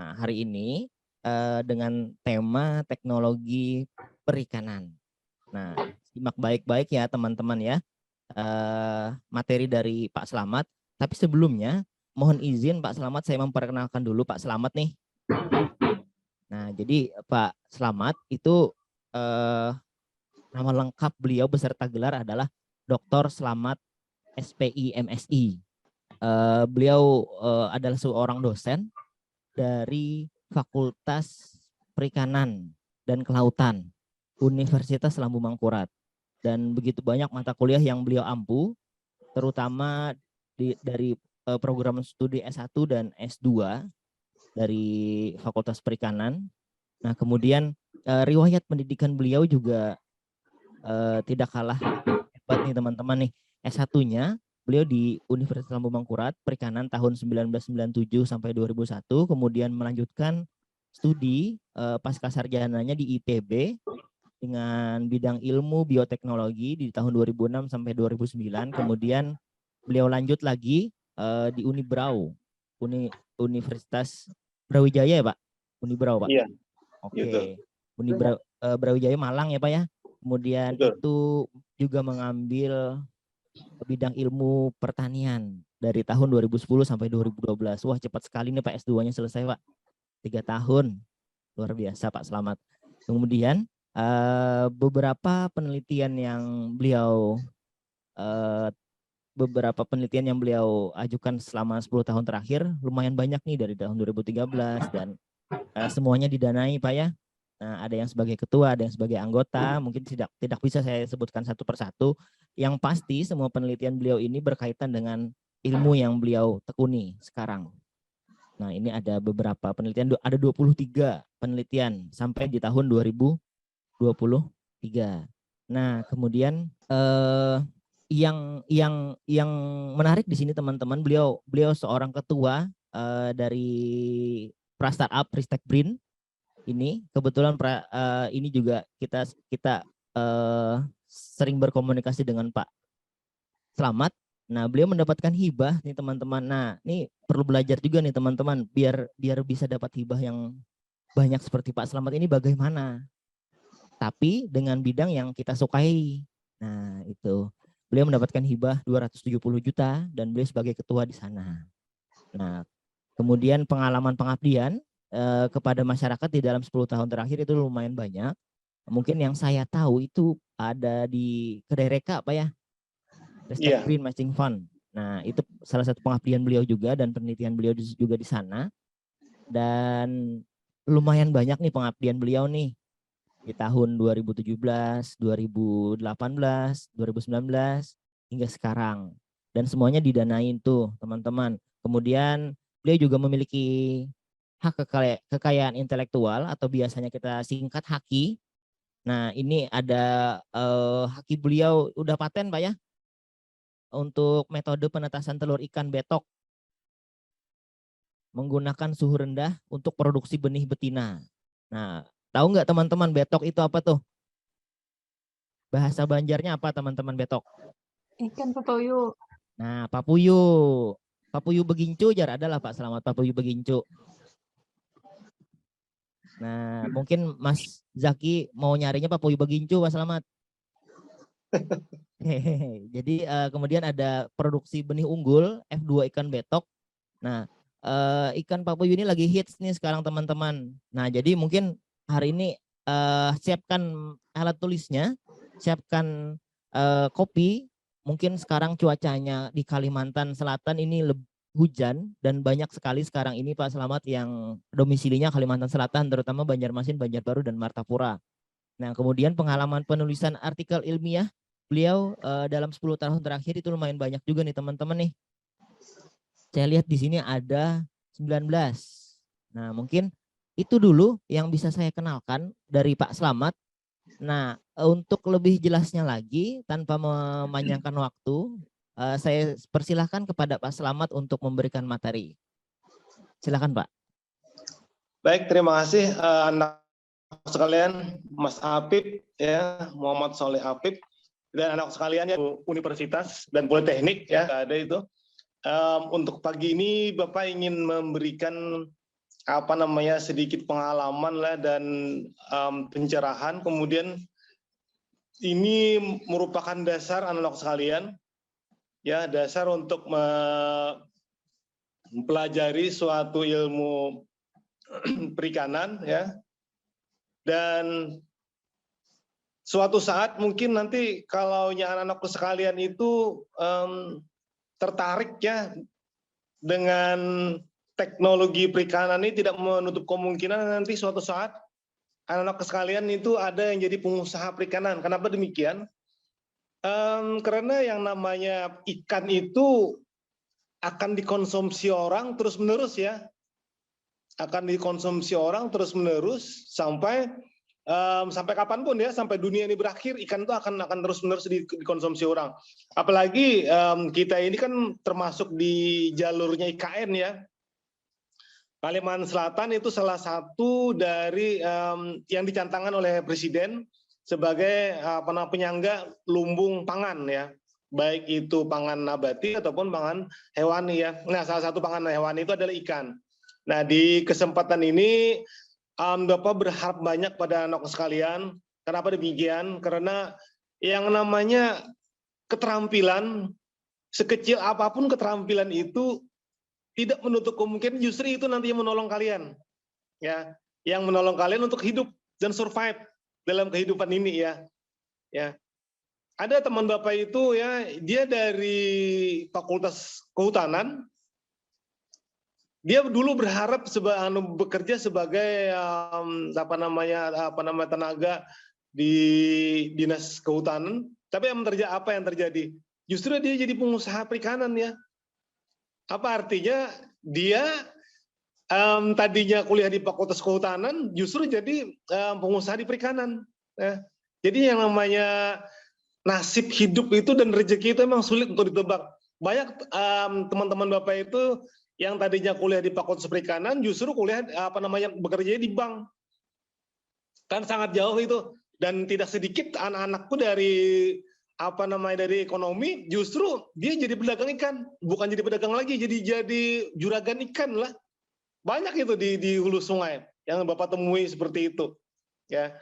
Nah, hari ini dengan tema teknologi perikanan. Nah, simak baik-baik ya teman-teman ya materi dari Pak Slamet. Tapi sebelumnya mohon izin Pak Slamet, saya memperkenalkan dulu Pak Slamet nih. Nah, jadi Pak Slamet itu nama lengkap beliau beserta gelar adalah Dr. Slamet SPI MSI. Beliau adalah seorang dosen dari Fakultas Perikanan dan Kelautan Universitas Lambung Mangkurat, dan begitu banyak mata kuliah yang beliau ampu, terutama dari program studi S1 dan S2 dari Fakultas Perikanan. Nah, kemudian riwayat pendidikan beliau juga tidak kalah hebat nih teman-teman nih. S1-nya beliau di Universitas Lambung Mangkurat Perikanan tahun 1997 sampai 2001, kemudian melanjutkan studi pasca sarjananya di ITB dengan bidang ilmu bioteknologi di tahun 2006 sampai 2009. Kemudian beliau lanjut lagi di Unibrau, Universitas Brawijaya ya Pak? Unibrau Pak? Iya. Oke. Gitu. Brawijaya Malang ya Pak ya? Kemudian Betul. itu juga mengambil bidang ilmu pertanian dari tahun 2010 sampai 2012. Wah, cepat sekali nih Pak, S2-nya selesai Pak. 3 tahun. Luar biasa Pak Slamet. Kemudian beberapa penelitian yang beliau ajukan selama 10 tahun terakhir lumayan banyak nih dari tahun 2013, dan semuanya didanai Pak ya. Nah, ada yang sebagai ketua, ada yang sebagai anggota, mungkin tidak bisa saya sebutkan satu persatu. Yang pasti semua penelitian beliau ini berkaitan dengan ilmu yang beliau tekuni sekarang. Nah, ini ada beberapa penelitian, ada 23 penelitian sampai di tahun 2023. Nah, kemudian yang menarik di sini teman-teman, beliau seorang ketua dari Prastartup Ristek Brin. Ini kebetulan ini juga kita sering berkomunikasi dengan Pak Slamet. Nah, beliau mendapatkan hibah nih teman-teman. Nah, ini perlu belajar juga nih teman-teman, biar bisa dapat hibah yang banyak seperti Pak Slamet ini bagaimana. Tapi dengan bidang yang kita sukai. Nah, itu. Beliau mendapatkan hibah 270 juta dan beliau sebagai ketua di sana. Nah, kemudian pengalaman pengabdian kepada masyarakat di dalam 10 tahun terakhir itu lumayan banyak. Mungkin yang saya tahu itu ada di Kedai Reka Pak ya, Ristek Brin Matching Fund. Nah, itu salah satu pengabdian beliau juga, dan penelitian beliau juga di sana. Dan lumayan banyak nih pengabdian beliau nih di tahun 2017, 2018, 2019 hingga sekarang. Dan semuanya didanain tuh teman-teman. Kemudian beliau juga memiliki hak kekayaan intelektual atau biasanya kita singkat HAKI. Nah, ini ada HAKI beliau udah paten Pak ya, untuk metode penetasan telur ikan betok menggunakan suhu rendah untuk produksi benih betina. Nah, tahu nggak teman-teman betok itu apa tuh? Bahasa Banjarnya apa teman-teman betok? Ikan papayu. Nah, papuyu. Papuyu begincu jar adalah Pak Slamet, papuyu begincu. Nah, mungkin Mas Zaki mau nyarinya papuyu begincu Pak Slamet. Jadi kemudian ada produksi benih unggul F2 ikan betok. Nah, ikan papuyu ini lagi hits nih sekarang teman-teman. Nah, jadi mungkin hari ini siapkan alat tulisnya, siapkan kopi. Mungkin sekarang cuacanya di Kalimantan Selatan ini hujan, dan banyak sekali sekarang ini Pak Slamet yang domisilinya Kalimantan Selatan, terutama Banjarmasin, Banjarbaru, dan Martapura. Nah, kemudian pengalaman penulisan artikel ilmiah beliau dalam 10 tahun terakhir itu lumayan banyak juga nih teman-teman nih. Saya lihat di sini ada 19. Nah, mungkin itu dulu yang bisa saya kenalkan dari Pak Slamet. Nah, untuk lebih jelasnya lagi tanpa memanjangkan waktu, saya persilahkan kepada Pak Slamet untuk memberikan materi. Silakan Pak. Baik, terima kasih anak sekalian, Mas Apip ya, Muhammad Soleh Apip, dan anak sekalian ya, Universitas dan Politeknik ya, ada itu. Untuk pagi ini Bapak ingin memberikan sedikit pengalaman lah dan pencerahan. Kemudian ini merupakan dasar anak-anak sekalian, ya, dasar untuk mempelajari suatu ilmu perikanan, ya. Dan suatu saat mungkin nanti kalau anak-anakku sekalian itu tertarik ya dengan teknologi perikanan ini, tidak menutup kemungkinan nanti suatu saat anak-anak sekalian itu ada yang jadi pengusaha perikanan. Kenapa demikian? Karena yang namanya ikan itu akan dikonsumsi orang terus-menerus ya. Akan dikonsumsi orang terus-menerus sampai kapanpun ya, sampai dunia ini berakhir, ikan itu akan terus-menerus dikonsumsi orang. Apalagi kita ini kan termasuk di jalurnya IKN ya. Kalimantan Selatan itu salah satu dari yang dicantangkan oleh Presiden sebagai penyangga lumbung pangan ya, baik itu pangan nabati ataupun pangan hewani ya. Nah, salah satu pangan hewani itu adalah ikan. Nah, di kesempatan ini Bapak berharap banyak pada anak sekalian. Kenapa demikian? Karena yang namanya keterampilan, sekecil apapun keterampilan itu tidak menutup kemungkinan justru itu nanti yang menolong kalian, ya, yang menolong kalian untuk hidup dan survive dalam kehidupan ini ya. Ya, ada teman Bapak itu ya, dia dari Fakultas Kehutanan, dia dulu berharap bekerja sebagai tenaga di dinas kehutanan, tapi apa yang terjadi? Justru dia jadi pengusaha perikanan ya. Apa artinya? Dia tadinya kuliah di Fakultas Kehutanan, justru jadi pengusaha di perikanan. Ya. Jadi yang namanya nasib hidup itu dan rezeki itu memang sulit untuk ditebak. Banyak teman-teman Bapak itu yang tadinya kuliah di Fakultas Perikanan, justru kuliah bekerja di bank. Kan sangat jauh itu. Dan tidak sedikit anak-anakku dari dari ekonomi, justru dia jadi pedagang ikan, bukan jadi pedagang lagi, jadi juragan ikan lah. Banyak itu di hulu sungai yang Bapak temui seperti itu, ya.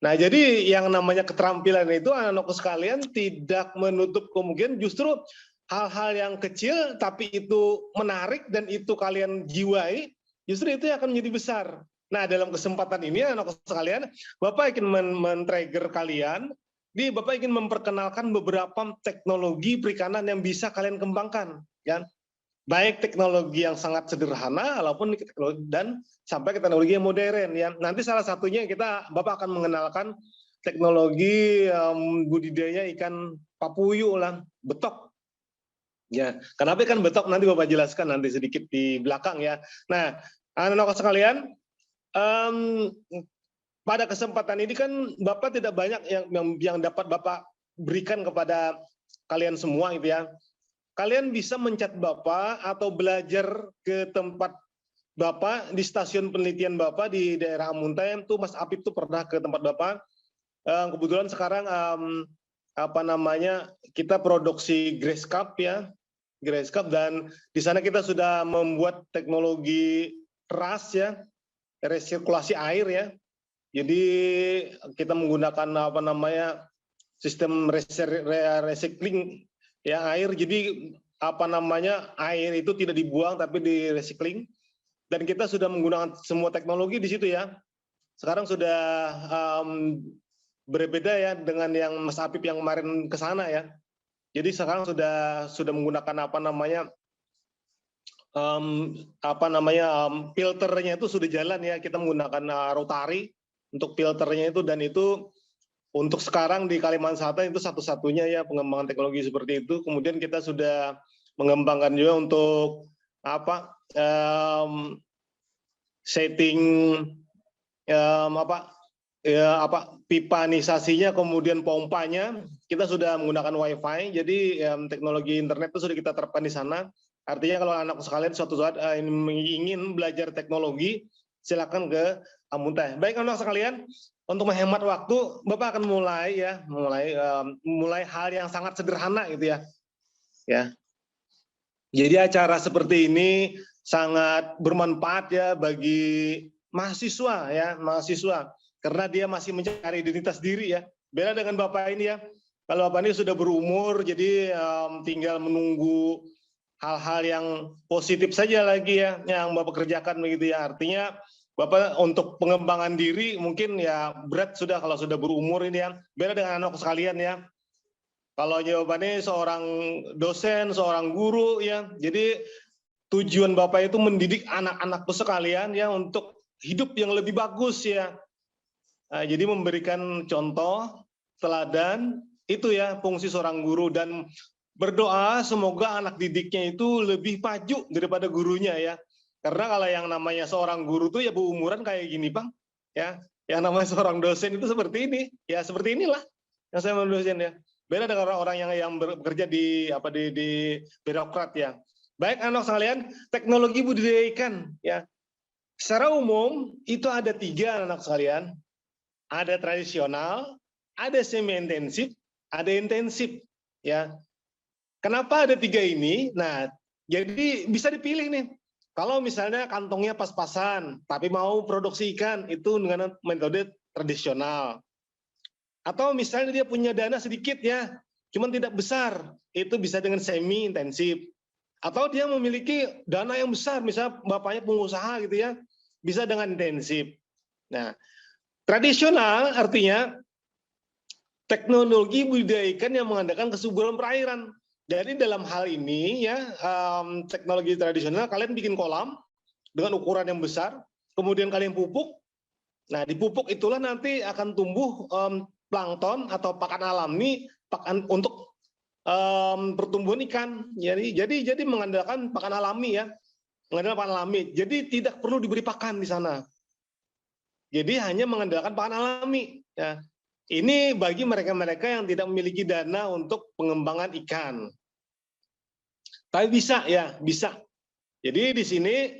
Nah, jadi yang namanya keterampilan itu anak-anakku sekalian tidak menutup kemungkinan justru hal-hal yang kecil tapi itu menarik dan itu kalian jiwai, justru itu yang akan menjadi besar. Nah, dalam kesempatan ini anak-anakku sekalian, Bapak ingin men-trigger kalian. Bapak ingin memperkenalkan beberapa teknologi perikanan yang bisa kalian kembangkan, ya. Baik teknologi yang sangat sederhana, ataupun dan sampai ke teknologi yang modern, ya. Nanti salah satunya Bapak akan mengenalkan teknologi budidaya ikan papuyu lah, betok. Ya, kenapa ikan betok nanti Bapak jelaskan nanti sedikit di belakang ya. Nah, anak-anak sekalian, pada kesempatan ini kan Bapak tidak banyak yang dapat Bapak berikan kepada kalian semua gitu ya. Kalian bisa mencat Bapak atau belajar ke tempat Bapak di stasiun penelitian Bapak di daerah Amuntai itu Mas Apip tuh pernah ke tempat Bapak. Kebetulan sekarang kita produksi Grace Cup ya. Grace Cup, dan di sana kita sudah membuat teknologi RAS ya, resirkulasi air ya. Jadi kita menggunakan sistem recycling ya air. Jadi air itu tidak dibuang tapi di recycling. Dan kita sudah menggunakan semua teknologi di situ ya. Sekarang sudah berbeda ya dengan yang Mas Apip yang kemarin ke sana ya. Jadi sekarang sudah menggunakan filternya itu sudah jalan ya. Kita menggunakan rotary untuk filternya itu, dan itu untuk sekarang di Kalimantan Selatan itu satu-satunya ya pengembangan teknologi seperti itu. Kemudian kita sudah mengembangkan juga untuk setting pipanisasinya, kemudian pompanya kita sudah menggunakan WiFi. Jadi teknologi internet itu sudah kita terapkan di sana. Artinya kalau anak sekalian suatu saat ingin belajar teknologi, silakan ke Amuntai. Baik anak sekalian, untuk menghemat waktu, Bapak akan mulai hal yang sangat sederhana gitu ya. Ya. Jadi acara seperti ini sangat bermanfaat ya bagi mahasiswa ya, mahasiswa karena dia masih mencari identitas diri ya. Beda dengan Bapak ini ya. Kalau Bapak ini sudah berumur jadi tinggal menunggu hal-hal yang positif saja lagi ya yang Bapak kerjakan begitu ya. Artinya Bapak untuk pengembangan diri mungkin ya berat sudah kalau sudah berumur ini ya. Beda dengan anak sekalian ya. Kalau jawabannya seorang dosen, seorang guru ya. Jadi tujuan Bapak itu mendidik anak-anakku sekalian ya untuk hidup yang lebih bagus ya. Nah, jadi memberikan contoh, teladan, itu ya fungsi seorang guru dan berdoa semoga anak didiknya itu lebih maju daripada gurunya ya. Karena kalau yang namanya seorang guru tuh ya berumuran kayak gini Bang, ya. Yang namanya seorang dosen itu seperti ini, ya seperti inilah yang saya menurut dosen ya. Beda dengan orang-orang yang bekerja di birokrat ya. Baik anak sekalian, teknologi budidaya ikan ya. Secara umum itu ada 3 anak sekalian. Ada tradisional, ada semi intensif, ada intensif ya. Kenapa ada 3 ini? Nah, jadi bisa dipilih nih. Kalau misalnya kantongnya pas-pasan, tapi mau produksi ikan, itu dengan metode tradisional. Atau misalnya dia punya dana sedikit ya, cuman tidak besar, itu bisa dengan semi intensif. Atau dia memiliki dana yang besar, misalnya bapaknya pengusaha gitu ya, bisa dengan intensif. Nah, tradisional artinya teknologi budidaya ikan yang mengandalkan kesuburan perairan. Jadi dalam hal ini ya teknologi tradisional kalian bikin kolam dengan ukuran yang besar, kemudian kalian pupuk. Nah di pupuk itulah nanti akan tumbuh plankton atau pakan alami pakan untuk pertumbuhan ikan. Jadi mengandalkan pakan alami ya, mengandalkan pakan alami. Jadi tidak perlu diberi pakan di sana. Jadi hanya mengandalkan pakan alami. Ya. Ini bagi mereka-mereka yang tidak memiliki dana untuk pengembangan ikan. Tapi bisa ya, bisa. Jadi di sini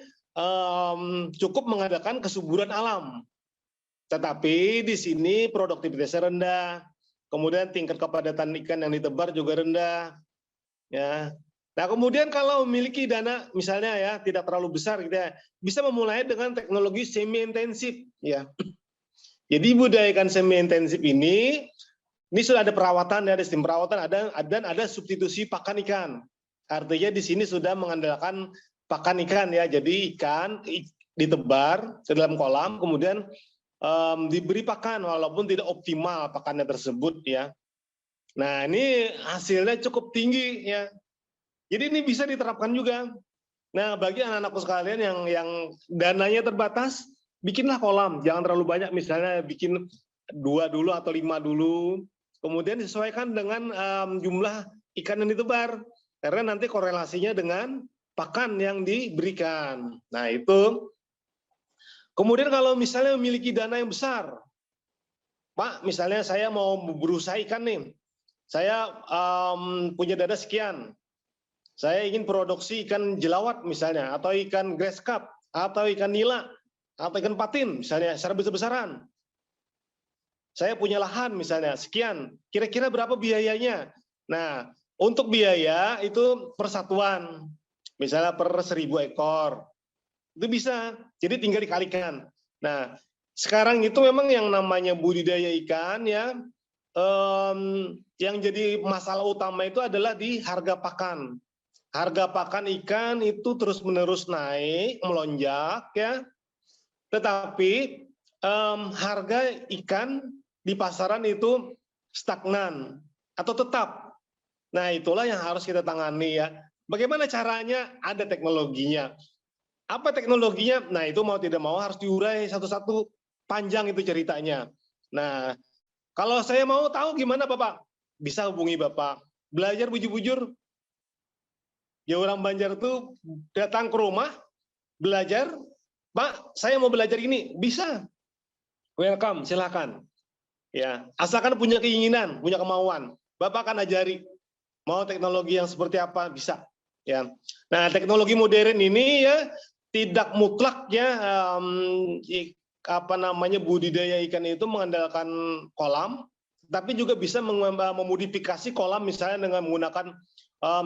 cukup mengandalkan kesuburan alam. Tetapi di sini produktivitasnya rendah. Kemudian tingkat kepadatan ikan yang ditebar juga rendah. Ya. Nah kemudian kalau memiliki dana misalnya ya tidak terlalu besar gitu ya, bisa memulai dengan teknologi semi intensif ya. Jadi budidaya ikan semi intensif ini sudah ada perawatan ya, ada sistem perawatan, dan ada substitusi pakan ikan. Artinya di sini sudah mengandalkan pakan ikan ya. Jadi ikan ditebar ke dalam kolam, kemudian diberi pakan walaupun tidak optimal pakannya tersebut ya. Nah ini hasilnya cukup tinggi ya. Jadi ini bisa diterapkan juga. Nah bagi anak-anakku sekalian yang dananya terbatas, bikinlah kolam, jangan terlalu banyak, misalnya bikin 2 dulu atau 5 dulu, kemudian disesuaikan dengan jumlah ikan yang ditebar, karena nanti korelasinya dengan pakan yang diberikan. Nah itu. Kemudian kalau misalnya memiliki dana yang besar, Pak, misalnya saya mau berusaha ikan nih, saya punya dana sekian, saya ingin produksi ikan jelawat misalnya, atau ikan grass cup, atau ikan nila, atau ikan patin misalnya secara besar-besaran. Saya punya lahan misalnya sekian, kira-kira berapa biayanya? Nah, untuk biaya itu persatuan, misalnya per 1000 ekor. Itu bisa, jadi tinggal dikalikan. Nah, sekarang itu memang yang namanya budidaya ikan ya, yang jadi masalah utama itu adalah di harga pakan. Harga pakan ikan itu terus-menerus naik, melonjak ya. Tetapi harga ikan di pasaran itu stagnan atau tetap. Nah itulah yang harus kita tangani ya. Bagaimana caranya? Ada teknologinya. Apa teknologinya? Nah itu mau tidak mau harus diurai satu-satu, panjang itu ceritanya. Nah kalau saya mau tahu gimana Bapak? Bisa hubungi Bapak. Belajar bujur-bujur. Ya orang Banjar itu datang ke rumah, belajar, Pak, saya mau belajar ini, bisa. Welcome, silakan. Ya, asalkan punya keinginan, punya kemauan, Bapak akan ajari. Mau teknologi yang seperti apa bisa. Ya. Nah, teknologi modern ini ya tidak mutlak ya budidaya ikan itu mengandalkan kolam, tapi juga bisa memodifikasi kolam misalnya dengan menggunakan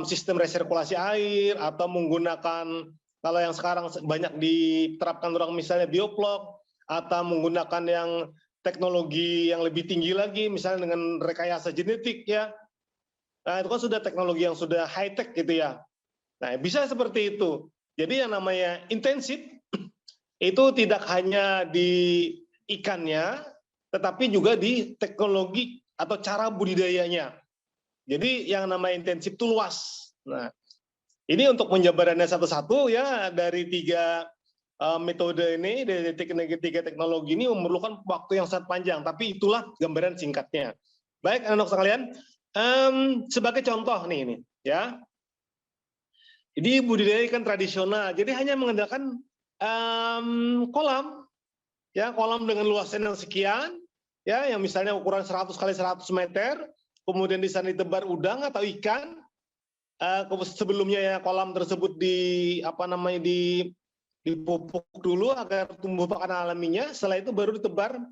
sistem resirkulasi air atau menggunakan Kalau yang sekarang banyak diterapkan orang misalnya bioplog atau menggunakan yang teknologi yang lebih tinggi lagi, misalnya dengan rekayasa genetik ya. Nah, itu kan sudah teknologi yang sudah high tech gitu ya. Nah, bisa seperti itu. Jadi yang namanya intensif itu tidak hanya di ikannya, tetapi juga di teknologi atau cara budidayanya. Jadi yang namanya intensif itu luas. Nah, ini untuk penjabarannya satu-satu ya, dari tiga metode ini, dari tiga teknologi ini memerlukan waktu yang sangat panjang, tapi itulah gambaran singkatnya. Baik, anak-anak sekalian, sebagai contoh nih ini ya. Ini budidaya ikan tradisional, jadi hanya mengandalkan kolam, ya kolam dengan luasan yang sekian, ya yang misalnya ukuran 100 kali 100 meter, kemudian di sana ditebar udang atau ikan. Sebelumnya ya kolam tersebut dipupuk dulu agar tumbuh pakan alaminya, setelah itu baru ditebar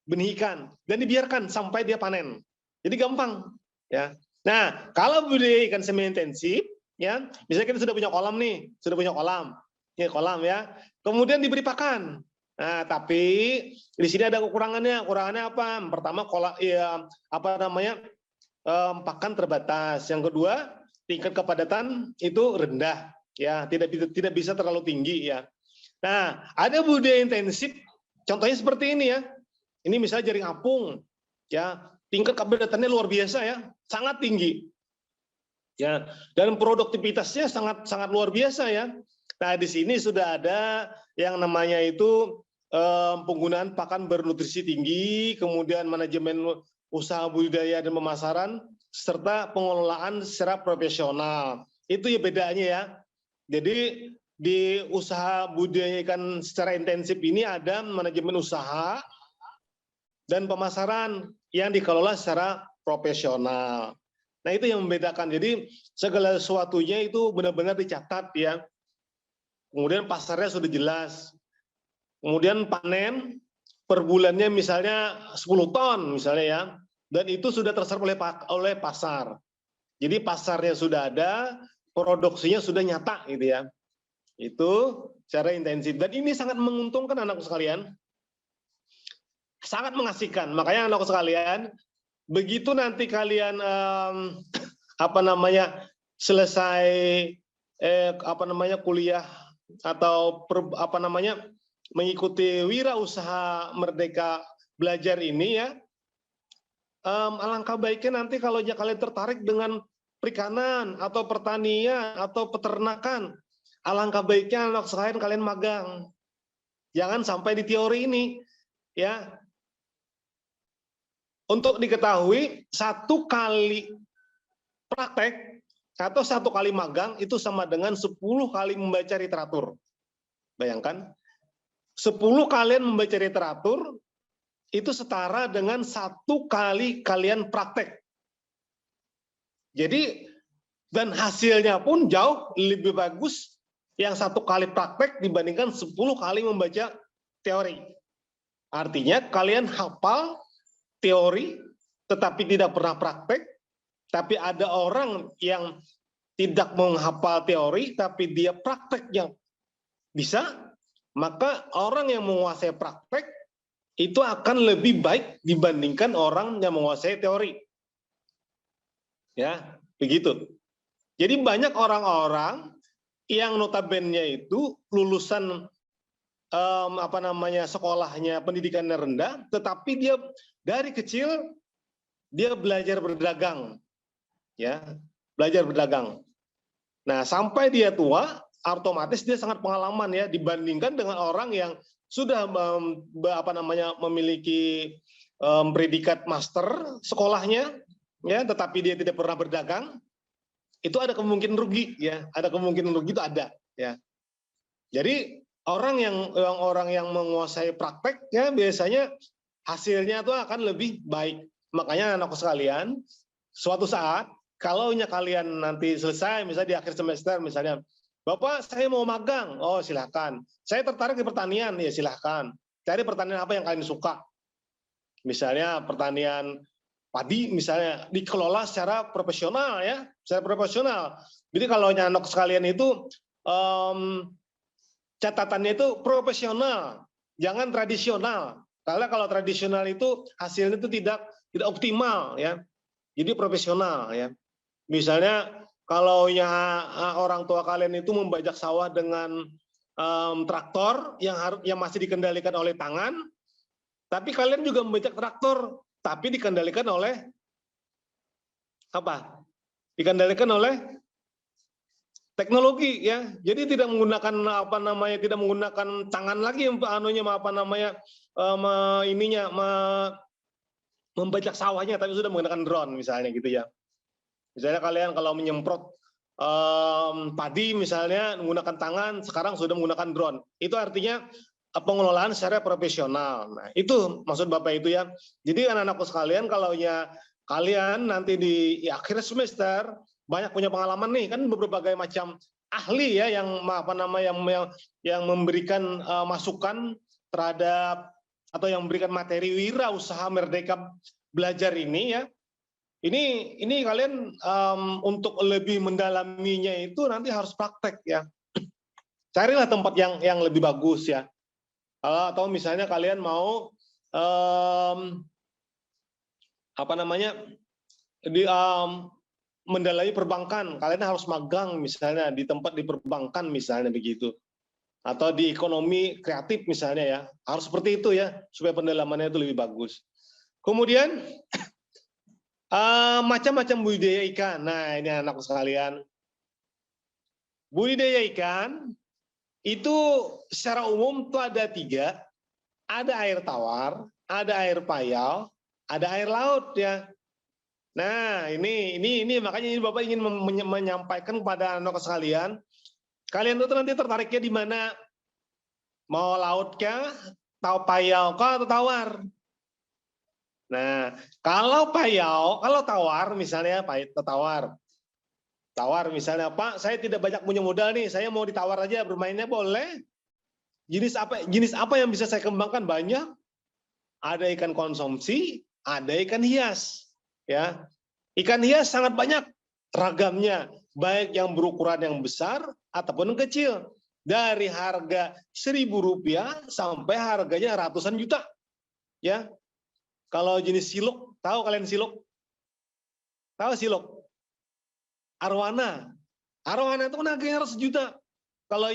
benih ikan dan dibiarkan sampai dia panen. Jadi gampang ya. Nah, kalau budidaya ikan semi intensif ya, misalnya kita sudah punya kolam nih, ini kolam ya. Kemudian diberi pakan. Nah, tapi di sini ada kekurangannya. Kekurangannya apa? Pertama pakan terbatas. Yang kedua, tingkat kepadatan itu rendah ya, tidak bisa terlalu tinggi ya. Nah, ada budidaya intensif contohnya seperti ini ya. Ini misalnya jaring apung ya, tingkat kepadatannya luar biasa ya, sangat tinggi. Ya, dan produktivitasnya sangat luar biasa ya. Nah, di sini sudah ada yang namanya itu penggunaan pakan bernutrisi tinggi, kemudian manajemen usaha budidaya dan pemasaran, serta pengelolaan secara profesional. Itu ya bedanya ya. Jadi di usaha budidaya ikan secara intensif ini ada manajemen usaha dan pemasaran yang dikelola secara profesional. Nah, itu yang membedakan. Jadi segala sesuatunya itu benar-benar dicatat ya. Kemudian pasarnya sudah jelas. Kemudian panen per bulannya misalnya 10 ton misalnya ya. Dan itu sudah terserap oleh pasar. Jadi pasarnya sudah ada, produksinya sudah nyata gitu ya. Itu secara intensif. Dan ini sangat menguntungkan anakku sekalian. Sangat mengasihkan. Makanya anakku sekalian, begitu nanti kalian selesai kuliah atau mengikuti wirausaha Merdeka Belajar ini ya, alangkah baiknya nanti kalau kalian tertarik dengan perikanan atau pertanian atau peternakan, alangkah baiknya anak sekalian kalian magang. Jangan sampai di teori ini ya. Untuk diketahui, 1 kali praktek atau 1 kali magang itu sama dengan 10 kali membaca literatur. Bayangkan, 10 kalian membaca literatur itu setara dengan 1 kali kalian praktek. Jadi, dan hasilnya pun jauh lebih bagus yang 1 kali praktek dibandingkan 10 kali membaca teori. Artinya kalian hafal teori tetapi tidak pernah praktek, tapi ada orang yang tidak menghafal teori tapi dia praktek yang bisa, maka orang yang menguasai praktek itu akan lebih baik dibandingkan orang yang menguasai teori. Ya, begitu. Jadi banyak orang-orang yang notabene itu lulusan sekolahnya pendidikannya rendah, tetapi dia dari kecil dia belajar berdagang. Ya, belajar berdagang. Nah, sampai dia tua, otomatis dia sangat pengalaman ya dibandingkan dengan orang yang sudah memiliki predikat master sekolahnya ya, tetapi dia tidak pernah berdagang, itu ada kemungkinan rugi ya, ada kemungkinan rugi itu ada ya. Jadi orang yang menguasai praktek ya biasanya hasilnya itu akan lebih baik. Makanya anakku sekalian, suatu saat kalau kalian nanti selesai misalnya di akhir semester misalnya, Bapak, saya mau magang. Oh, silakan. Saya tertarik di pertanian, ya silakan. Cari pertanian apa yang kalian suka. Misalnya pertanian padi, misalnya dikelola secara profesional ya, secara profesional. Jadi kalau anak sekalian itu catatannya itu profesional, jangan tradisional. Karena kalau tradisional itu hasilnya itu tidak optimal ya. Jadi profesional ya. Misalnya kalau orang tua kalian itu membajak sawah dengan traktor yang masih dikendalikan oleh tangan, tapi kalian juga membajak traktor tapi dikendalikan oleh apa? Dikendalikan oleh teknologi ya. Jadi tidak menggunakan tidak menggunakan tangan lagi membajak sawahnya, tapi sudah menggunakan drone misalnya gitu ya. Misalnya kalian kalau menyemprot padi misalnya menggunakan tangan, sekarang sudah menggunakan drone. Itu artinya pengelolaan secara profesional. Nah, itu maksud Bapak itu ya. Jadi anak-anakku sekalian, kalau kalian nanti di akhir semester banyak punya pengalaman nih, kan berbagai macam ahli ya yang memberikan masukan terhadap atau yang memberikan materi wirausaha Merdeka Belajar ini ya. Ini kalian untuk lebih mendalaminya itu nanti harus praktek ya. Carilah tempat yang lebih bagus ya. Atau misalnya kalian mau mendalami perbankan, kalian harus magang misalnya di tempat di perbankan misalnya begitu. Atau di ekonomi kreatif misalnya ya. Harus seperti itu ya, supaya pendalamannya itu lebih bagus. Kemudian macam-macam budidaya ikan. Nah, ini anakku sekalian. Budidaya ikan itu secara umum itu ada 3. Ada air tawar, ada air payau, ada air laut ya. Nah, ini makanya ini Bapak ingin menyampaikan kepada anak sekalian, kalian itu nanti tertariknya di mana? Mau laut kah, payau kah, atau tawar? Nah, kalau payau, kalau tawar misalnya tawar misalnya, Pak, saya tidak banyak punya modal nih, saya mau ditawar aja, bermainnya boleh. Jenis apa yang bisa saya kembangkan? Banyak. Ada ikan konsumsi, ada ikan hias. Ya, ikan hias sangat banyak ragamnya, baik yang berukuran yang besar ataupun yang kecil. Dari harga Rp1.000 sampai harganya ratusan juta. Ya. Kalau jenis siluk, tahu kalian siluk? Tahu siluk? Arwana. Arwana itu kan harganya 100 juta. Kalau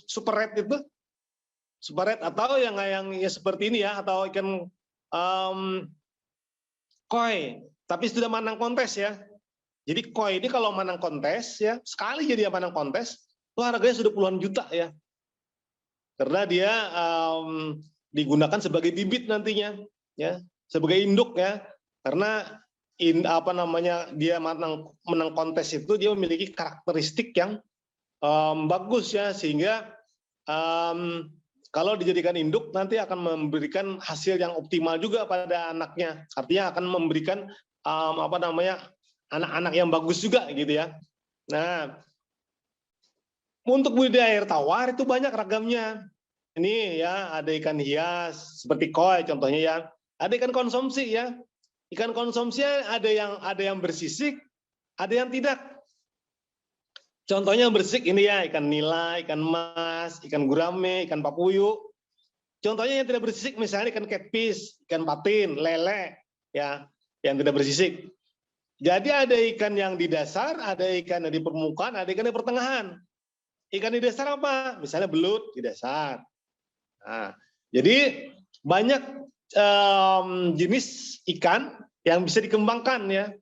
super red itu, super red atau yang ya seperti ini ya, atau ikan koi, tapi sudah menang kontes ya. Jadi koi ini kalau menang kontes ya, sekali jadi menang kontes, itu harganya sudah puluhan juta ya. Karena dia digunakan sebagai bibit nantinya ya, sebagai induk ya. Karena dia menang kontes itu dia memiliki karakteristik yang bagus ya, sehingga kalau dijadikan induk nanti akan memberikan hasil yang optimal juga pada anaknya. Artinya akan memberikan anak-anak yang bagus juga gitu ya. Nah, untuk budidaya air tawar itu banyak ragamnya. Ini ya, ada ikan hias seperti koi contohnya ya. Ada ikan konsumsi ya. Ikan konsumsi ada yang bersisik, ada yang tidak. Contohnya yang bersisik ini ya, ikan nila, ikan mas, ikan gurame, ikan papuyu. Contohnya yang tidak bersisik misalnya ikan catfish, ikan patin, lele ya, yang tidak bersisik. Jadi ada ikan yang di dasar, ada ikan yang di permukaan, ada ikan di pertengahan. Ikan di dasar apa? Misalnya belut di dasar. Nah, jadi banyak jenis ikan yang bisa dikembangkan ya.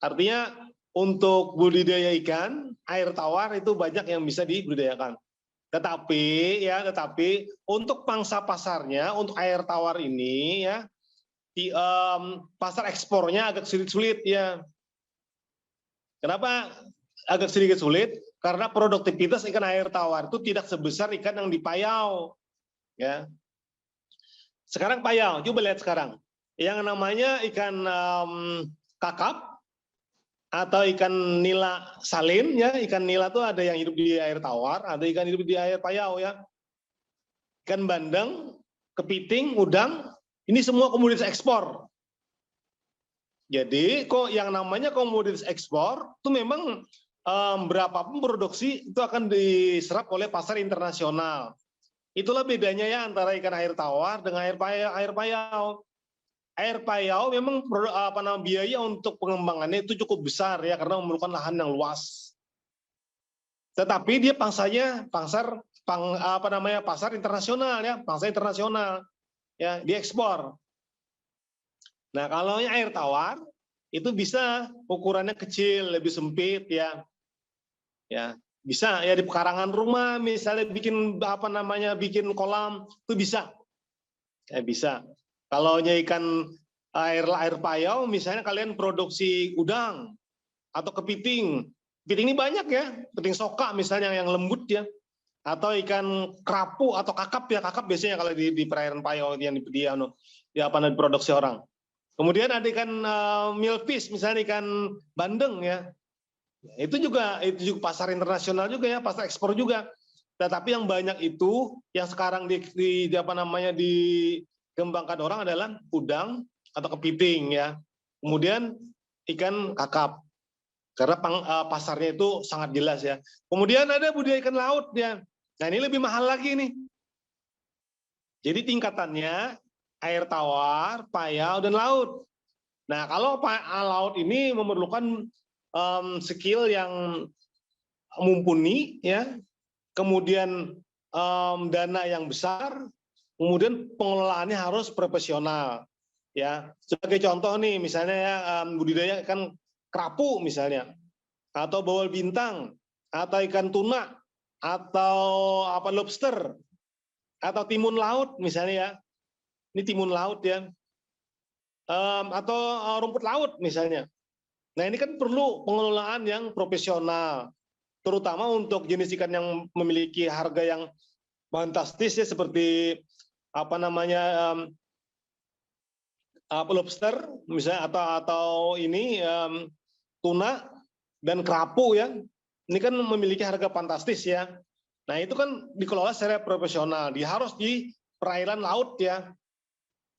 Artinya untuk budidaya ikan, air tawar itu banyak yang bisa dibudidayakan. Tetapi untuk pangsa pasarnya, untuk air tawar ini ya, pasar ekspornya agak sulit ya. Kenapa agak sedikit sulit? Karena produktivitas ikan air tawar itu tidak sebesar ikan yang di payau. Ya. Sekarang payau, coba lihat sekarang. Yang namanya ikan kakap atau ikan nila salin ya, ikan nila tuh ada yang hidup di air tawar, ada ikan hidup di air payau ya. Ikan bandeng, kepiting, udang, ini semua komoditas ekspor. Jadi kok yang namanya komoditas ekspor itu memang berapapun produksi itu akan diserap oleh pasar internasional. Itulah bedanya ya antara ikan air tawar dengan air payau. Air payau memang biaya untuk pengembangannya itu cukup besar ya karena memerlukan lahan yang luas. Tetapi dia pangsanya pasar internasional ya, pangsa internasional ya, diekspor. Nah, kalau air tawar itu bisa ukurannya kecil, lebih sempit ya. Ya, bisa ya di pekarangan rumah misalnya bikin bikin kolam itu bisa. Ya bisa. Kalau ikan air payau misalnya kalian produksi udang atau kepiting. Kepiting ini banyak ya, kepiting soka misalnya yang lembut ya. Atau ikan kerapu atau kakap ya, kakap biasanya kalau di perairan payau yang diproduksi orang. Kemudian ada ikan milfish misalnya ikan bandeng ya. Itu juga pasar internasional juga ya, pasar ekspor juga. Tetapi yang banyak itu yang sekarang dikembangkan orang adalah udang atau kepiting ya. Kemudian ikan kakap. Karena pasarnya itu sangat jelas ya. Kemudian ada budidaya ikan laut ya. Nah, ini lebih mahal lagi nih. Jadi tingkatannya air tawar, payau dan laut. Nah, kalau laut ini memerlukan skill yang mumpuni ya, kemudian dana yang besar, kemudian pengelolaannya harus profesional ya. Sebagai contoh nih misalnya ya, budidaya ikan kerapu misalnya, atau bawal bintang, atau ikan tuna, atau lobster, atau timun laut misalnya ya. Ini timun laut ya. Atau rumput laut misalnya. Nah, ini kan perlu pengelolaan yang profesional, terutama untuk jenis ikan yang memiliki harga yang fantastis ya, seperti lobster misalnya, atau ini tuna dan kerapu ya. Ini kan memiliki harga fantastis ya. Nah, itu kan dikelola secara profesional. Dia harus di perairan laut ya.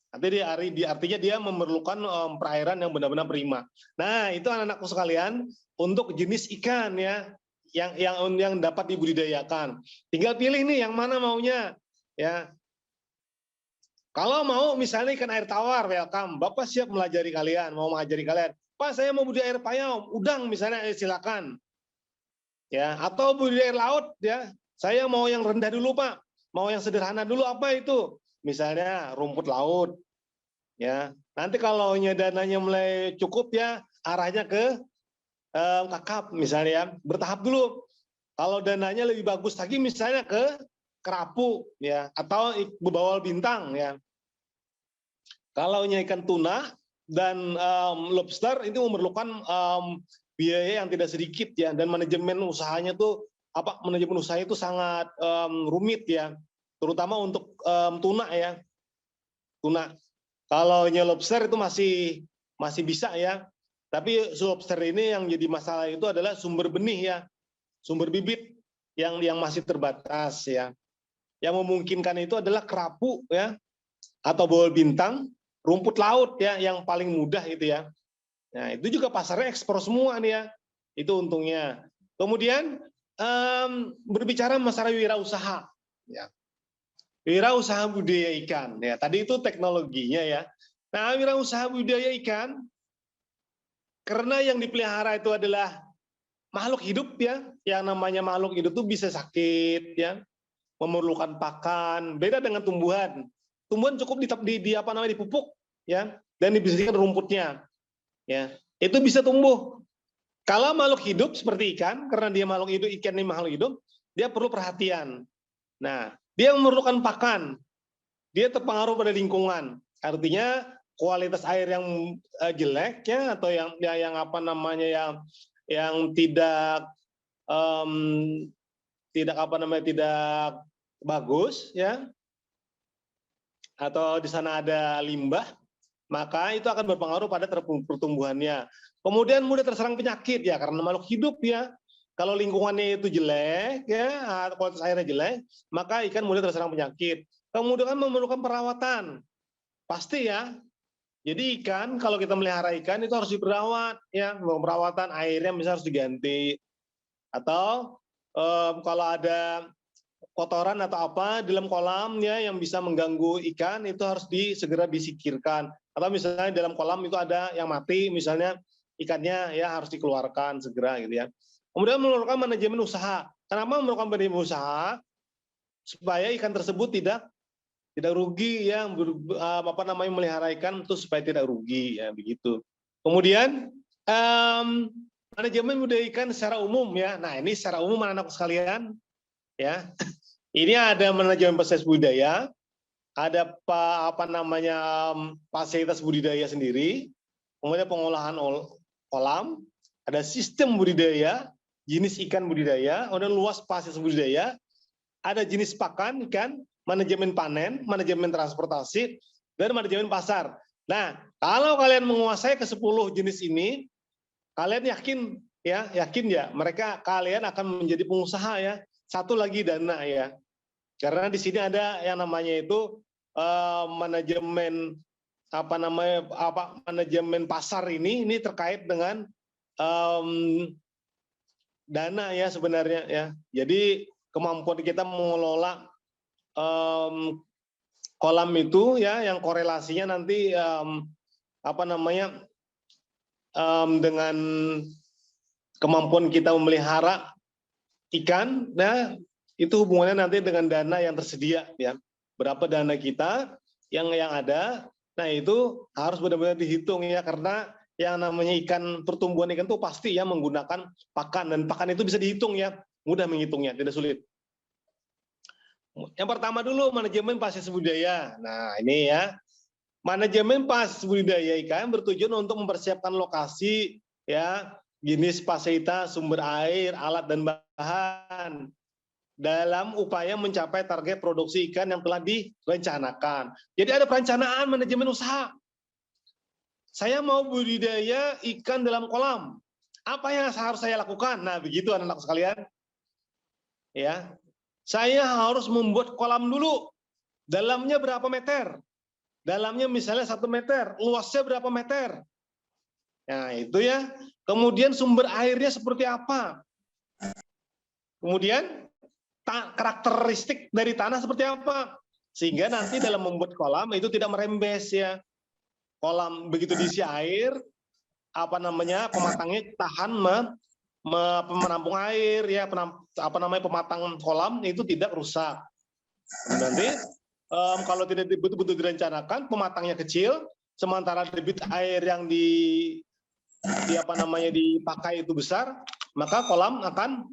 Artinya dia memerlukan perairan yang benar-benar prima. Nah, itu anak-anakku sekalian untuk jenis ikan ya yang dapat dibudidayakan. Tinggal pilih nih yang mana maunya ya. Kalau mau misalnya ikan air tawar, welcome. Bapak siap melajari kalian, mau mengajari kalian. Pak, saya mau budidaya air payau, udang misalnya, silakan. Ya, atau budidaya air laut ya. Saya mau yang rendah dulu, Pak. Mau yang sederhana dulu, apa itu? Misalnya rumput laut. Ya, nanti kalau dananya mulai cukup ya, arahnya ke kakap misalnya ya. Bertahap dulu. Kalau dananya lebih bagus lagi misalnya ke kerapu ya, atau bawal bintang ya. Kalau ikan tuna dan lobster itu memerlukan biaya yang tidak sedikit ya, dan manajemen usahanya itu sangat rumit ya, terutama untuk tuna ya. Tuna. Kalau lobster itu masih bisa ya, tapi lobster ini yang jadi masalah itu adalah sumber benih ya, sumber bibit yang masih terbatas ya. Yang memungkinkan itu adalah kerapu ya, atau bawal bintang, rumput laut ya yang paling mudah itu ya. Nah, itu juga pasarnya ekspor semua nih ya. Itu untungnya. Kemudian berbicara masalah wirausaha ya. Wirausaha budidaya ikan ya. Tadi itu teknologinya ya. Nah, wirausaha budidaya ikan karena yang dipelihara itu adalah makhluk hidup ya. Yang namanya makhluk hidup itu bisa sakit ya, memerlukan pakan. Beda dengan tumbuhan. Tumbuhan cukup dipupuk ya, dan dibersihkan rumputnya ya, itu bisa tumbuh. Kalau makhluk hidup seperti ikan, karena dia makhluk hidup, ikan ini makhluk hidup, dia perlu perhatian. Nah, dia memerlukan pakan, dia terpengaruh pada lingkungan. Artinya kualitas air yang jelek ya, atau yang tidak tidak bagus ya, atau di sana ada limbah, maka itu akan berpengaruh pada pertumbuhannya. Kemudian mudah terserang penyakit ya, karena makhluk hidup ya. Kalau lingkungannya itu jelek ya, kualitas airnya jelek, maka ikan mudah terserang penyakit. Kemudian memerlukan perawatan. Pasti ya. Jadi ikan, kalau kita melihara ikan itu harus diperawat ya, perawatan airnya misalnya harus diganti. Atau kalau ada kotoran atau apa di dalam kolam ya yang bisa mengganggu ikan itu harus segera disingkirkan. Atau misalnya dalam kolam itu ada yang mati, misalnya ikannya ya harus dikeluarkan segera gitu ya. Kemudian melakukan manajemen usaha. Kenapa melakukan manajemen usaha? Supaya ikan tersebut tidak rugi ya, melihara ikan itu supaya tidak rugi ya begitu. Kemudian manajemen budidaya ikan secara umum ya. Nah ini secara umum anak-anak sekalian ya. Ini ada manajemen proses budidaya, ada fasilitas budidaya sendiri, kemudian pengolahan kolam, ada sistem budidaya, jenis ikan budidaya, kemudian luas fasilitas budidaya, ada jenis pakan ikan, manajemen panen, manajemen transportasi, dan manajemen pasar. Nah, kalau kalian menguasai ke-10 jenis ini, kalian yakin ya kalian akan menjadi pengusaha ya. Satu lagi dana ya. Karena di sini ada yang namanya itu manajemen manajemen pasar ini terkait dengan dana ya sebenarnya ya. Jadi kemampuan kita mengelola kolam itu ya yang korelasinya nanti dengan kemampuan kita memelihara ikan, nah itu hubungannya nanti dengan dana yang tersedia ya. Berapa dana kita yang ada, nah itu harus benar-benar dihitung ya, karena yang namanya pertumbuhan ikan itu pasti ya menggunakan pakan, dan pakan itu bisa dihitung ya, mudah menghitungnya, tidak sulit. Yang pertama dulu manajemen fasilitas budidaya. Nah ini ya, manajemen fasilitas budidaya ikan bertujuan untuk mempersiapkan lokasi ya, jenis fasilitas, sumber air, alat dan bahan dalam upaya mencapai target produksi ikan yang telah direncanakan. Jadi ada perencanaan manajemen usaha. Saya mau budidaya ikan dalam kolam. Apa yang harus saya lakukan? Nah begitu anak-anak sekalian. Ya. Saya harus membuat kolam dulu. Dalamnya berapa meter? Dalamnya misalnya 1 meter. Luasnya berapa meter? Nah itu ya. Kemudian sumber airnya seperti apa? Kemudian karakteristik dari tanah seperti apa? Sehingga nanti dalam membuat kolam itu tidak merembes ya. Kolam begitu diisi air, pematangnya tahan menampung air ya, pematang kolam itu tidak rusak. Nanti kalau tidak betul-betul direncanakan, pematangnya kecil, sementara debit air yang dipakai itu besar, maka kolam akan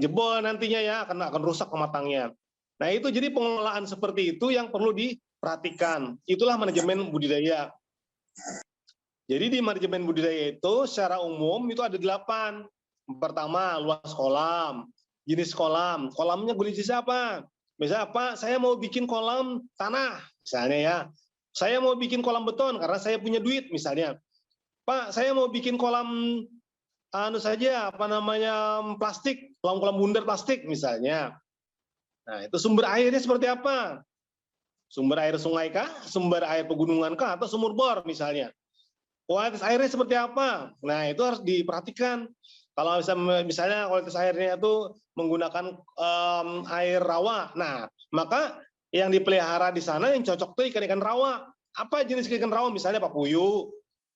jebol nantinya ya, akan rusak pematangnya. Nah itu jadi pengelolaan seperti itu yang perlu diperhatikan. Itulah manajemen budidaya. Jadi di manajemen budidaya itu secara umum itu ada 8. Pertama, luas kolam, jenis kolam, kolamnya jenis apa? Misalnya Pak, saya mau bikin kolam tanah, misalnya ya. Saya mau bikin kolam beton karena saya punya duit, misalnya. Pak, saya mau bikin kolam plastik, kolam bundar plastik, misalnya. Nah, itu sumber airnya seperti apa? Sumber air sungai kah? Sumber air pegunungan kah? Atau sumur bor, misalnya. Kualitas airnya seperti apa? Nah, itu harus diperhatikan. Kalau misalnya kualitas airnya itu menggunakan air rawa, nah maka yang dipelihara di sana yang cocok tuh ikan-ikan rawa. Apa jenis ikan rawa? Misalnya papuyu,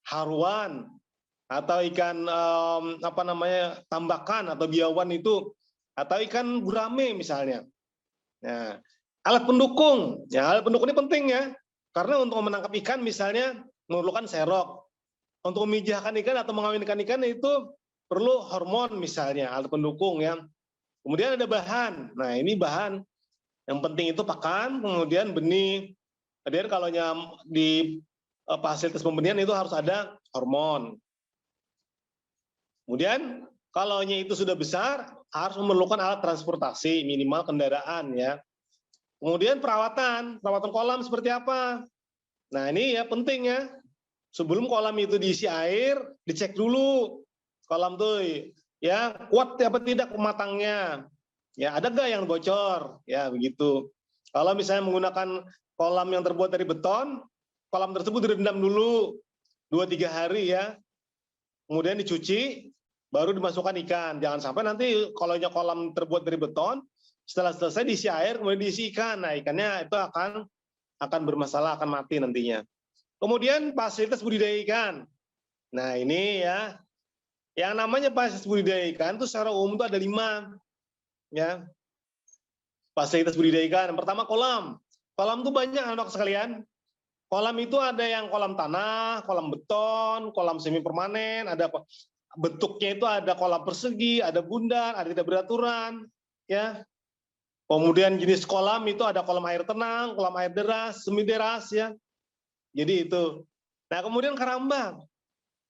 haruan, atau ikan tambakan atau biawan itu, atau ikan gurame misalnya. Nah, alat pendukung, ya alat pendukung ini penting ya, karena untuk menangkap ikan misalnya memerlukan serok. Untuk memijahkan ikan atau mengawinkan ikan itu perlu hormon misalnya, alat pendukung ya. Kemudian ada bahan. Nah ini bahan yang penting itu pakan, kemudian benih. Kemudian kalau di fasilitas pembenihan itu harus ada hormon. Kemudian kalau itu sudah besar harus memerlukan alat transportasi, minimal kendaraan ya. Kemudian perawatan kolam seperti apa? Nah ini ya penting ya. Sebelum kolam itu diisi air, dicek dulu kolam tuh ya kuat apa tidak pematangnya, ya ada nggak yang bocor, ya begitu. Kalau misalnya menggunakan kolam yang terbuat dari beton, kolam tersebut direndam dulu 2-3 hari ya, kemudian dicuci, baru dimasukkan ikan. Jangan sampai nanti kalau kolam terbuat dari beton, setelah selesai diisi air, kemudian diisi ikan. Nah, ikannya itu akan bermasalah, akan mati nantinya. Kemudian fasilitas budidaya ikan. Nah, ini ya, yang namanya fasilitas budidaya ikan itu secara umum itu ada 5. Ya, fasilitas budidaya ikan. Yang pertama kolam. Kolam itu banyak anak sekalian. Kolam itu ada yang kolam tanah, kolam beton, kolam semi permanen, ada bentuknya itu ada kolam persegi, ada bundar, ada tidak beraturan, ya. Kemudian jenis kolam itu ada kolam air tenang, kolam air deras, semi deras, ya. Jadi itu. Nah, kemudian karambang.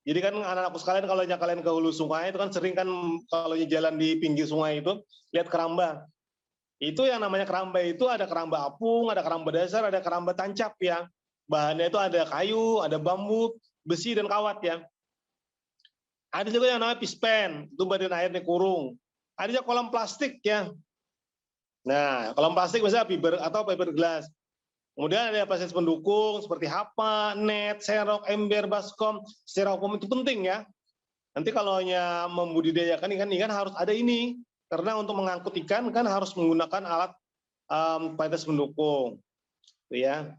Jadi kan anak-anakku sekalian kalau kalian ke hulu sungai itu kan sering kan kalau jalan di pinggir sungai itu lihat keramba. Itu yang namanya keramba itu ada keramba apung, ada keramba dasar, ada keramba tancap ya. Bahannya itu ada kayu, ada bambu, besi dan kawat ya. Ada juga yang namanya pispen, itu badan airnya kurung. Ada juga kolam plastik ya. Nah, kolam plastik misalnya fiberglass. Kemudian ada fasilitas pendukung seperti hapa, net, serok, ember, baskom, styrofoam itu penting ya. Nanti kalau membudidayakan ikan harus ada ini. Karena untuk mengangkut ikan kan harus menggunakan alat fasilitas pendukung. Ya.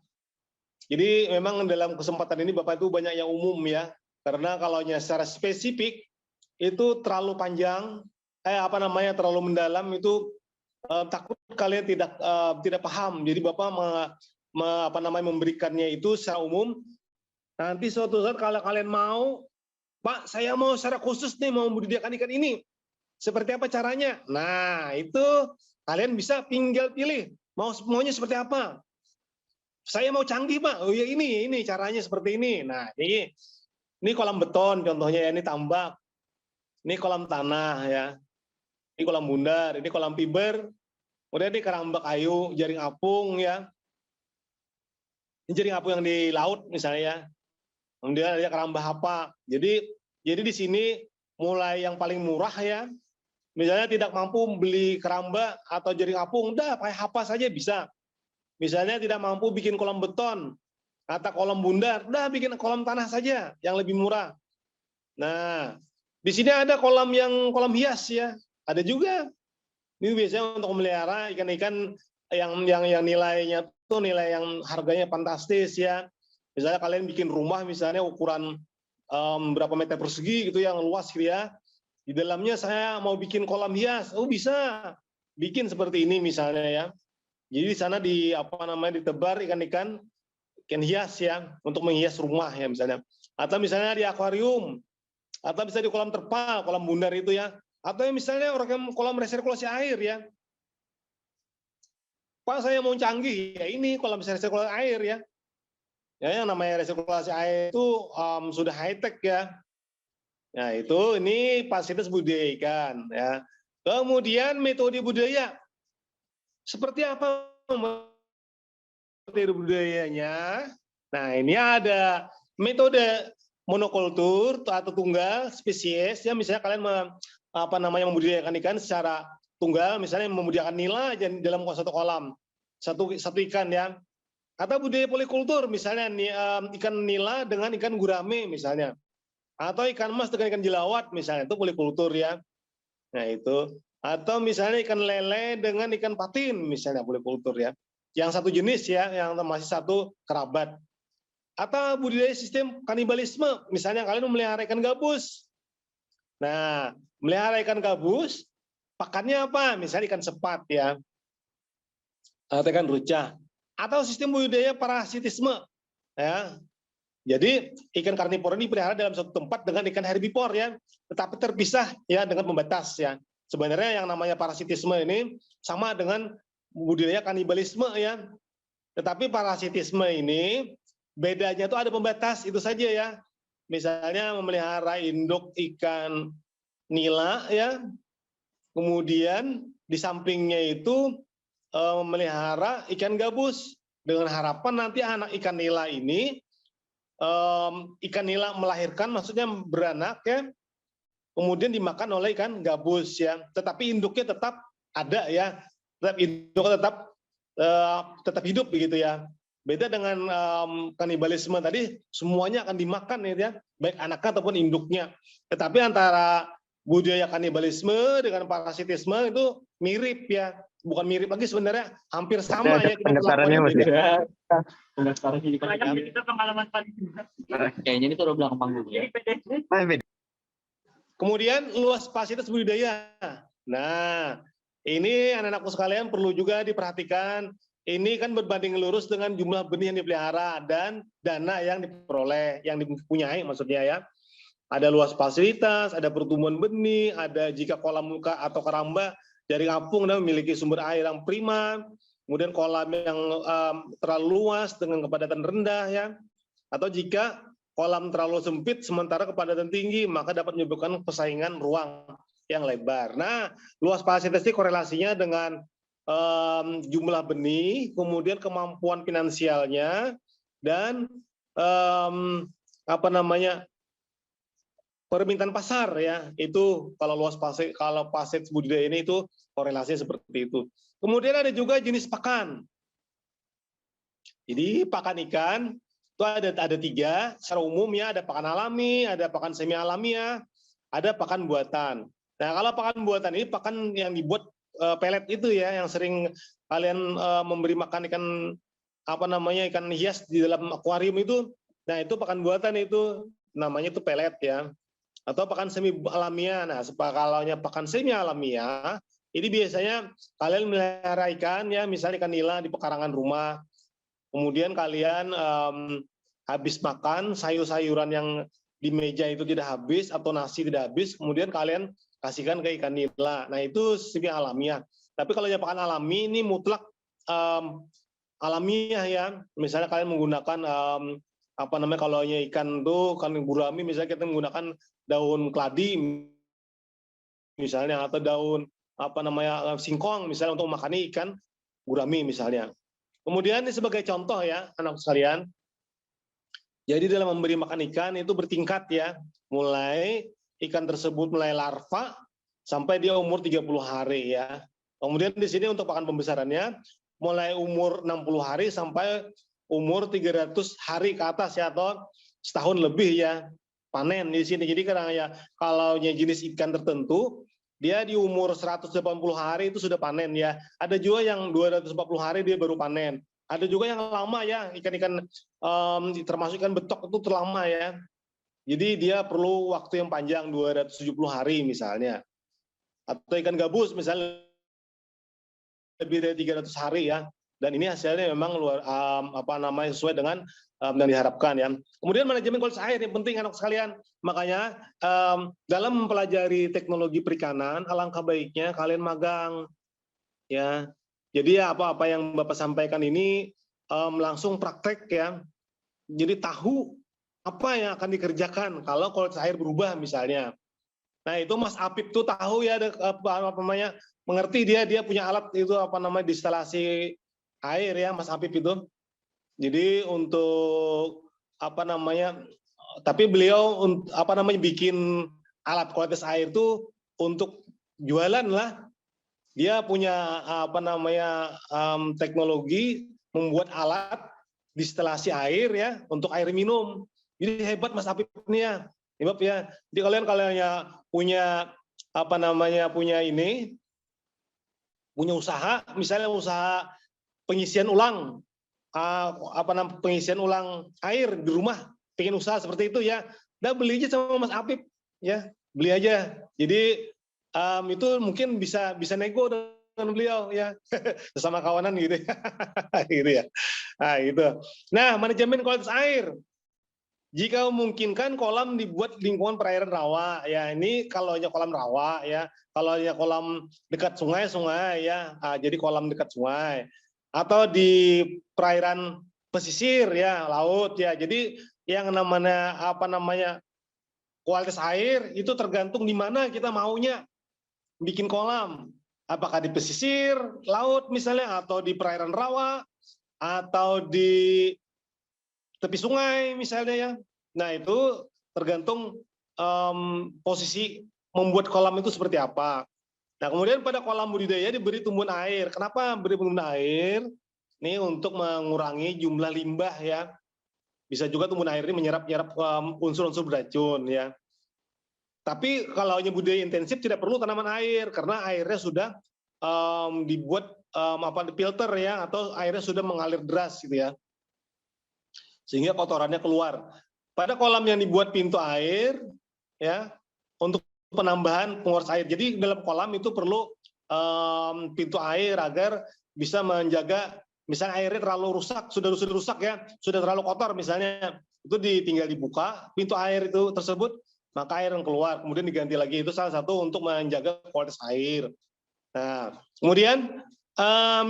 Jadi memang dalam kesempatan ini Bapak Ibu banyak yang umum ya. Karena kalau secara spesifik itu terlalu panjang, terlalu mendalam itu takut kalian tidak paham. Jadi Bapak memberikannya itu secara umum. Nanti suatu saat kalau kalian mau, Pak, saya mau secara khusus nih mau membudidayakan ikan ini. Seperti apa caranya? Nah, itu kalian bisa tinggal pilih maunya seperti apa. Saya mau canggih, Pak. Oh ya ini caranya seperti ini. Nah, ini kolam beton contohnya ya, ini tambak. Ini kolam tanah ya. Ini kolam bundar, ini kolam fiber. Kemudian ini keramba kayu, jaring apung ya. Ini jaring apung yang di laut misalnya ya. Kemudian ada keramba hapa. Jadi di sini mulai yang paling murah ya. Misalnya tidak mampu beli keramba atau jaring apung, udah pakai hapa saja bisa. Misalnya tidak mampu bikin kolam beton atau kolam bundar, udah bikin kolam tanah saja yang lebih murah. Nah, di sini ada kolam hias ya, ada juga. Ini biasanya untuk memelihara ikan-ikan yang nilainya tuh nilai yang harganya fantastis ya. Misalnya kalian bikin rumah misalnya ukuran berapa meter persegi gitu yang luas gitu ya. Di dalamnya saya mau bikin kolam hias, oh bisa bikin seperti ini misalnya ya. Jadi di sana ditebar ikan hias ya untuk menghias rumah ya misalnya. Atau misalnya di akuarium, atau bisa di kolam terpal, kolam bundar itu ya. Atau misalnya kolam resirkulasi air ya. Pak saya mau canggih ya ini kolam resirkulasi air ya. Ya yang namanya resirkulasi air itu sudah high tech ya. Nah ini fasilitas budidaya ikan ya. Kemudian metode budidaya. Seperti apa metode budidayanya? Nah, ini ada metode monokultur atau tunggal spesies ya, misalnya kalian membudidayakan ikan secara tunggal, misalnya membudidayakan nila dalam satu kolam, satu ikan ya. Atau budidaya polikultur, misalnya ikan nila dengan ikan gurame misalnya. Atau ikan emas dengan ikan jelawat misalnya, itu polikultur ya. Nah, itu. Atau misalnya ikan lele dengan ikan patin, misalnya polikultur ya. Yang satu jenis ya, yang masih satu kerabat. Atau budidaya sistem kanibalisme, misalnya kalian memelihara ikan gabus. Nah, melihara ikan gabus, pakannya apa? Misalnya ikan sepat ya, atau ikan rucah. Atau sistem budidaya parasitisme. Ya. Jadi ikan karnivora ini dipelihara dalam satu tempat dengan ikan herbivor ya, tetapi terpisah ya dengan pembatas ya. Sebenarnya yang namanya parasitisme ini sama dengan budidaya kanibalisme ya. Tetapi parasitisme ini bedanya itu ada pembatas itu saja ya. Misalnya memelihara induk ikan nila ya. Kemudian di sampingnya itu memelihara ikan gabus dengan harapan nanti anak ikan nila ini ikan nila melahirkan maksudnya beranak ya. Kemudian dimakan oleh ikan gabus ya, tetapi induknya tetap ada ya, induknya tetap hidup begitu ya. Beda dengan kanibalisme tadi, semuanya akan dimakan ya, baik anaknya ataupun induknya. Tetapi antara budaya kanibalisme dengan parasitisme itu mirip ya. Bukan mirip lagi sebenarnya, hampir sama ya. Pendaftarannya Mas. Beda. Pendaftaran jadi kita pengalaman paling kayaknya ini tuh udah belakang panggung ya. Kemudian luas fasilitas budidaya. Nah, ini anak-anakku sekalian perlu juga diperhatikan. Ini kan berbanding lurus dengan jumlah benih yang dipelihara dan dana yang diperoleh, yang dipunyai maksudnya ya. Ada luas fasilitas, ada pertumbuhan benih, ada jika kolam muka atau keramba dari kampung dan memiliki sumber air yang prima, kemudian kolam yang terlalu luas dengan kepadatan rendah ya, atau jika kolam terlalu sempit sementara kepadatan tinggi, maka dapat menyebabkan persaingan ruang yang lebar. Nah, luas fasilitas ini korelasinya dengan jumlah benih, kemudian kemampuan finansialnya, dan permintaan pasar ya. Itu kalau luas fasilitas budidaya ini itu korelasinya seperti itu. Kemudian ada juga jenis pakan. Jadi pakan ikan itu ada 3 secara umum ya, ada pakan alami, ada pakan semi alamiah, ada pakan buatan. Nah, kalau pakan buatan ini pakan yang dibuat pelet itu ya, yang sering kalian memberi makan ikan ikan hias di dalam akuarium itu. Nah, itu pakan buatan itu namanya itu pelet ya. Atau pakan semi alamiah. Nah, kalau pakan semi alamiah ini biasanya kalian melihara ikan ya, misalnya ikan nila di pekarangan rumah. Kemudian kalian habis makan sayur-sayuran yang di meja itu tidak habis atau nasi tidak habis, kemudian kalian kasihkan ke ikan nila. Nah, itu semi alamiah. Tapi kalau yang pakan alami ini mutlak alamiah ya. Misalnya kalian menggunakan kalau ikan tuh kan gurami, misalnya kita menggunakan daun keladi misalnya, atau daun singkong misalnya untuk makan ikan gurami misalnya. Kemudian ini sebagai contoh ya anak sekalian. Jadi dalam memberi makan ikan itu bertingkat ya. Mulai ikan tersebut mulai larva sampai dia umur 30 hari ya. Kemudian di sini untuk pakan pembesarannya mulai umur 60 hari sampai umur 300 hari ke atas ya, atau setahun lebih ya panen di sini. Jadi karena ya kalau jenis ikan tertentu dia di umur 180 hari itu sudah panen ya. Ada juga yang 240 hari dia baru panen. Ada juga yang lama ya, ikan-ikan termasuk ikan betok itu terlama ya. Jadi dia perlu waktu yang panjang 270 hari misalnya. Atau ikan gabus misalnya lebih dari 300 hari ya. Dan ini hasilnya memang sesuai dengan yang diharapkan ya. Kemudian manajemen kualitas air yang penting anak sekalian. Makanya dalam mempelajari teknologi perikanan, alangkah baiknya kalian magang ya. Jadi ya apa yang Bapak sampaikan ini langsung praktek ya. Jadi tahu apa yang akan dikerjakan kalau kualitas air berubah misalnya. Nah, itu Mas Apip tuh tahu ya mengerti, dia punya alat itu distilasi air ya Mas Apip itu. Jadi untuk tapi beliau bikin alat kualitas air itu untuk jualan lah. Dia punya teknologi membuat alat distilasi air ya untuk air minum. Jadi hebat Mas Apip ini ya. Hebat ya. Jadi kalian punya punya usaha, misalnya usaha pengisian ulang pengisian ulang air di rumah, pengen usaha seperti itu ya. Nah, beli aja sama Mas Apip ya. Beli aja. Jadi itu mungkin bisa nego dengan beliau ya. Sesama kawanan gitu ya. Gitu ya. Nah, itu. Nah, manajemen kualitas air. Jika memungkinkan kolam dibuat lingkungan perairan rawa ya. Ini kalau hanya kolam rawa ya, kalau hanya kolam dekat sungai ya, jadi kolam dekat sungai atau di perairan pesisir ya, laut ya. Jadi yang namanya kualitas air itu tergantung di mana kita maunya bikin kolam. Apakah di pesisir laut misalnya, atau di perairan rawa, atau di tepi sungai misalnya ya. Nah, itu tergantung posisi membuat kolam itu seperti apa. Nah, kemudian pada kolam budidaya diberi tumbuhan air. Kenapa beri tumbuhan air? Ini untuk mengurangi jumlah limbah ya. Bisa juga tumbuhan air ini menyerap unsur-unsur beracun ya. Tapi kalau hanya budidaya intensif tidak perlu tanaman air karena airnya sudah dibuat filter ya, atau airnya sudah mengalir deras gitu ya, sehingga kotorannya keluar. Pada kolam yang dibuat pintu air ya, untuk penambahan penguras air. Jadi dalam kolam itu perlu pintu air agar bisa menjaga, misalnya airnya terlalu rusak, sudah rusak ya, sudah terlalu kotor misalnya, itu tinggal dibuka pintu air itu tersebut, maka air yang keluar kemudian diganti lagi. Itu salah satu untuk menjaga kualitas air. Nah, kemudian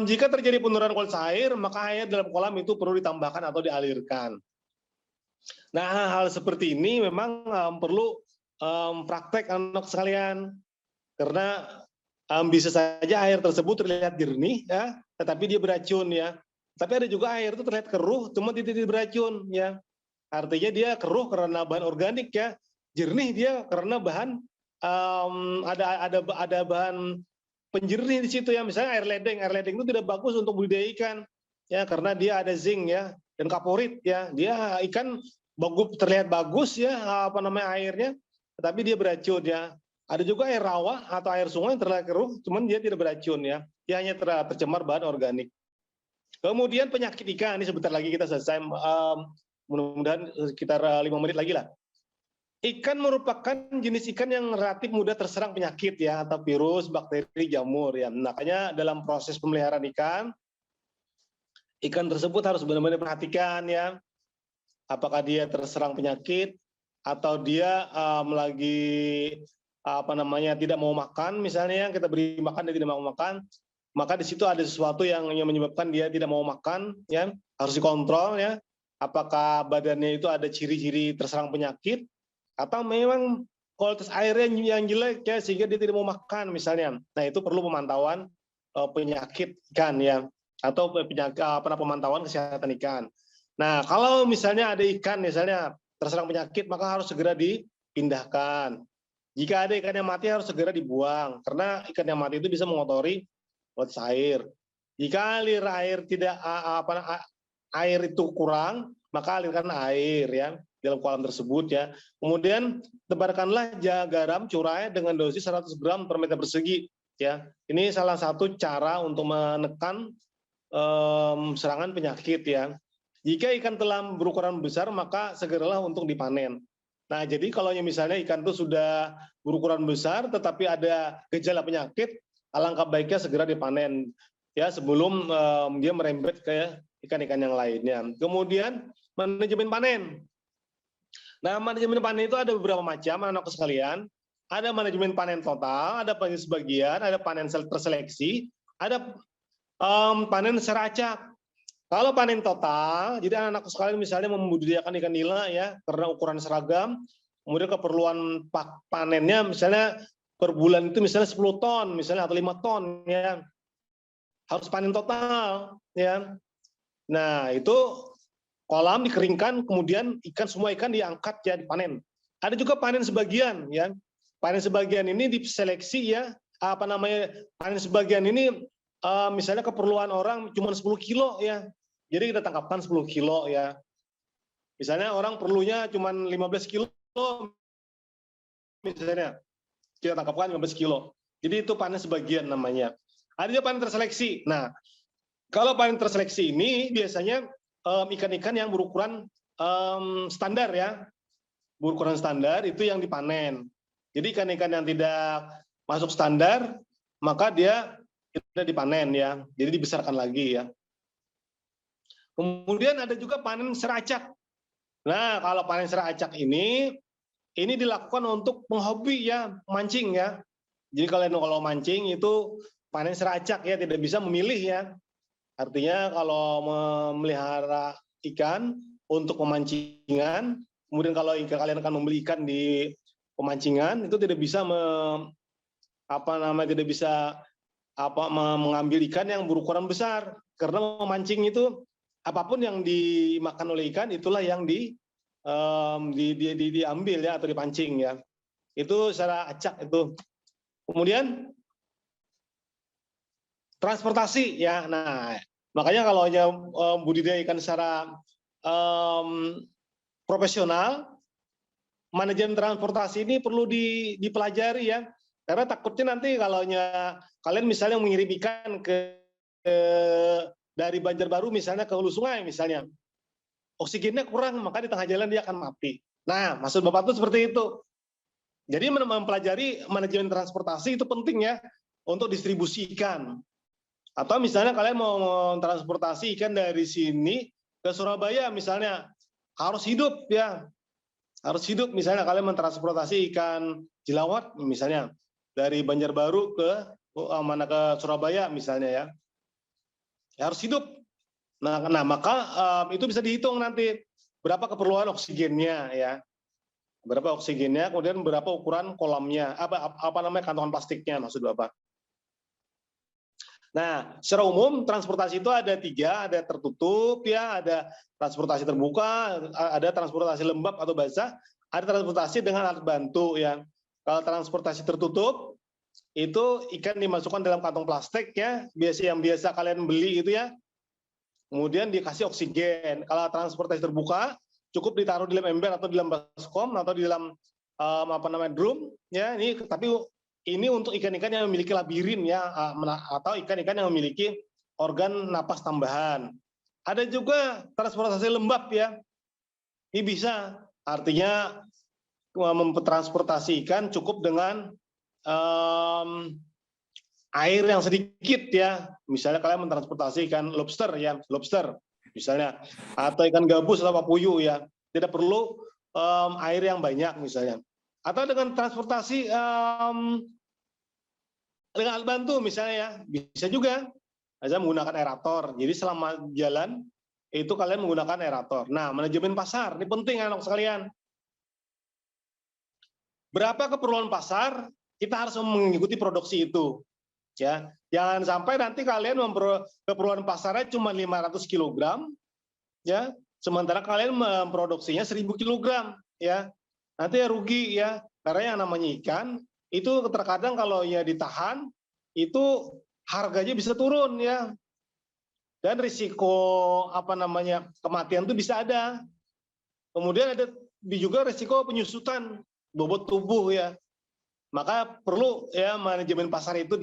jika terjadi penurunan kualitas air, maka air dalam kolam itu perlu ditambahkan atau dialirkan. Nah, hal seperti ini memang perlu praktek anak sekalian, karena bisa saja air tersebut terlihat jernih ya, tetapi dia beracun ya. Tapi ada juga air itu terlihat keruh, cuma tidak beracun ya. Artinya dia keruh karena bahan organik ya, jernih dia karena bahan ada bahan penjernih di situ ya. Misalnya air ledeng itu tidak bagus untuk budidaya ikan ya, karena dia ada zinc ya dan kaporit ya. Dia ikan terlihat bagus ya airnya, tetapi dia beracun ya. Ada juga air rawa atau air sungai yang terlihat keruh, cuman dia tidak beracun ya. Dia hanya tercemar bahan organik. Kemudian penyakit ikan, ini sebentar lagi kita selesai, mudah-mudahan sekitar 5 menit lagi lah. Ikan merupakan jenis ikan yang relatif mudah terserang penyakit ya, atau virus, bakteri, jamur ya. Makanya dalam proses pemeliharaan ikan tersebut harus benar-benar perhatikan ya, apakah dia terserang penyakit atau dia lagi tidak mau makan, misalnya kita beri makan dia tidak mau makan, maka di situ ada sesuatu yang menyebabkan dia tidak mau makan ya, harus dikontrol ya, apakah badannya itu ada ciri-ciri terserang penyakit atau memang kualitas airnya yang jelek ya sehingga dia tidak mau makan misalnya. Nah, itu perlu pemantauan penyakit ikan ya, atau pemantauan kesehatan ikan. Nah, kalau misalnya ada ikan misalnya terserang penyakit, maka harus segera dipindahkan. Jika ada ikan yang mati harus segera dibuang, karena ikan yang mati itu bisa mengotori kualitas air. Jika air itu kurang, maka alirkan air ya dalam kolam tersebut ya. Kemudian tebarkanlah garam curai dengan dosis 100 gram per meter persegi ya. Ini salah satu cara untuk menekan serangan penyakit ya. Jika ikan telah berukuran besar, maka segeralah untuk dipanen. Nah, jadi kalau misalnya ikan itu sudah berukuran besar tetapi ada gejala penyakit, alangkah baiknya segera dipanen ya sebelum dia merembet ke ikan-ikan yang lainnya. Kemudian manajemen panen. Nah, manajemen panen itu ada beberapa macam, anak-anak sekalian. Ada manajemen panen total, ada panen sebagian, ada panen terseleksi, ada panen secara acak. Kalau panen total, jadi anak-anak sekalian misalnya membudidayakan ikan nila ya, karena ukuran seragam, kemudian keperluan panennya misalnya per bulan itu misalnya 10 ton, misalnya atau 5 ton ya, harus panen total ya. Nah, itu kolam dikeringkan, kemudian semua ikan diangkat ya, dipanen. Ada juga panen sebagian ya. Panen sebagian ini diseleksi ya, panen sebagian ini misalnya keperluan orang cuma 10 kilo ya. Jadi kita tangkapkan 10 kilo ya. Misalnya orang perlunya cuma 15 kilo misalnya, kita tangkapkan 15 kilo. Jadi itu panen sebagian namanya. Ada juga panen terseleksi. Nah, kalau panen terseleksi ini biasanya ikan-ikan yang berukuran standar ya. Berukuran standar itu yang dipanen. Jadi ikan-ikan yang tidak masuk standar, maka dia tidak dipanen ya. Jadi dibesarkan lagi ya. Kemudian ada juga panen seracak. Nah, kalau panen seracak ini dilakukan untuk penghobi ya, mancing ya. Jadi kalau mancing itu panen seracak ya, tidak bisa memilih ya. Artinya kalau memelihara ikan untuk pemancingan, kemudian kalau kalian akan membeli ikan di pemancingan itu tidak bisa mengambil ikan yang berukuran besar, karena memancing itu apapun yang dimakan oleh ikan itulah yang diambil ya atau dipancing ya. Itu secara acak itu. Kemudian transportasi ya. Nah, makanya kalau hanya budidaya ikan secara profesional, manajemen transportasi ini perlu dipelajari ya. Karena takutnya nanti kalau kalian misalnya mengirim ikan dari Banjarbaru misalnya ke hulu sungai misalnya, oksigennya kurang, maka di tengah jalan dia akan mati. Nah, maksud Bapak itu seperti itu. Jadi mempelajari manajemen transportasi itu penting ya untuk distribusi ikan. Atau misalnya kalian mau transportasi ikan dari sini ke Surabaya misalnya, harus hidup ya. Harus hidup misalnya kalian mentransportasi ikan jilawat misalnya dari Banjarbaru ke Surabaya misalnya ya. Harus hidup. Nah maka itu bisa dihitung nanti berapa keperluan oksigennya ya. Berapa oksigennya, kemudian berapa ukuran kolamnya, apa namanya kantongan plastiknya maksud Bapak. Nah, secara umum transportasi itu ada 3, ada tertutup ya, ada transportasi terbuka, ada transportasi lembab atau basah, ada transportasi dengan alat bantu ya. Kalau transportasi tertutup itu ikan dimasukkan dalam kantong plastik ya, yang biasa kalian beli itu ya. Kemudian dikasih oksigen. Kalau transportasi terbuka cukup ditaruh di dalam ember atau di dalam baskom atau di dalam drum ya. Tapi ini untuk ikan-ikan yang memiliki labirin ya, atau ikan-ikan yang memiliki organ napas tambahan. Ada juga transportasi lembab ya. Ini bisa, artinya mentransportasi ikan cukup dengan air yang sedikit ya. Misalnya kalian mentransportasi ikan lobster ya, lobster misalnya, atau ikan gabus atau papuyu ya. Tidak perlu air yang banyak misalnya. Atau dengan transportasi dengan alat bantu misalnya ya, bisa juga. Saya menggunakan aerator. Jadi selama jalan itu kalian menggunakan aerator. Nah, manajemen pasar ini penting anak sekalian. Berapa keperluan pasar, kita harus mengikuti produksi itu. Ya, jangan sampai nanti kalian keperluan pasarnya cuma 500 kg, ya, sementara kalian memproduksinya 1000 kg, ya. Nanti rugi ya, karena yang namanya ikan itu terkadang kalau ya ditahan itu harganya bisa turun ya, dan risiko kematian itu bisa ada. Kemudian ada juga risiko penyusutan bobot tubuh ya, maka perlu ya manajemen pasar itu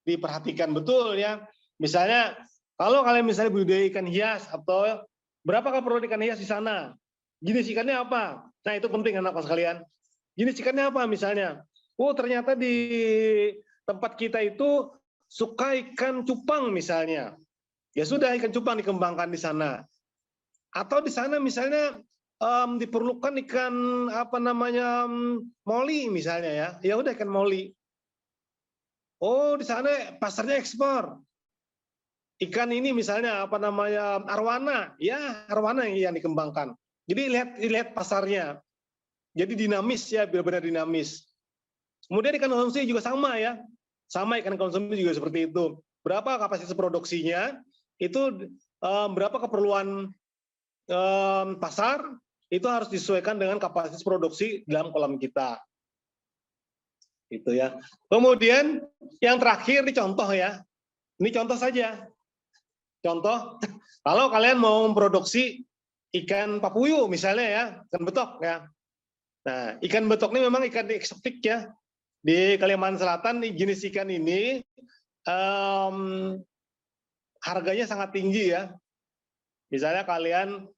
diperhatikan betul ya. Misalnya kalau kalian misalnya budidaya ikan hias, atau berapa keperluan ikan hias di sana, jenis ikannya apa? Nah itu penting anak sekalian. Jenis ikannya apa misalnya? Oh ternyata di tempat kita itu suka ikan cupang misalnya. Ya sudah, ikan cupang dikembangkan di sana. Atau di sana misalnya diperlukan ikan moli misalnya ya. Ya udah ikan moli. Oh di sana pasarnya ekspor. Ikan ini misalnya arwana, ya arwana yang dikembangkan. Jadi lihat pasarnya. Jadi dinamis ya, benar-benar dinamis. Kemudian ikan konsumsi juga sama ya. Sama ikan konsumsi juga seperti itu. Berapa kapasitas produksinya, itu berapa keperluan pasar, itu harus disesuaikan dengan kapasitas produksi dalam kolam kita. Itu ya. Kemudian yang terakhir ini contoh ya. Ini contoh saja. Contoh, kalau kalian mau memproduksi ikan papuyu misalnya ya, ikan betok ya. Nah, ikan betok ini memang ikan eksotik ya. Di Kalimantan Selatan jenis ikan ini harganya sangat tinggi ya. Misalnya kalian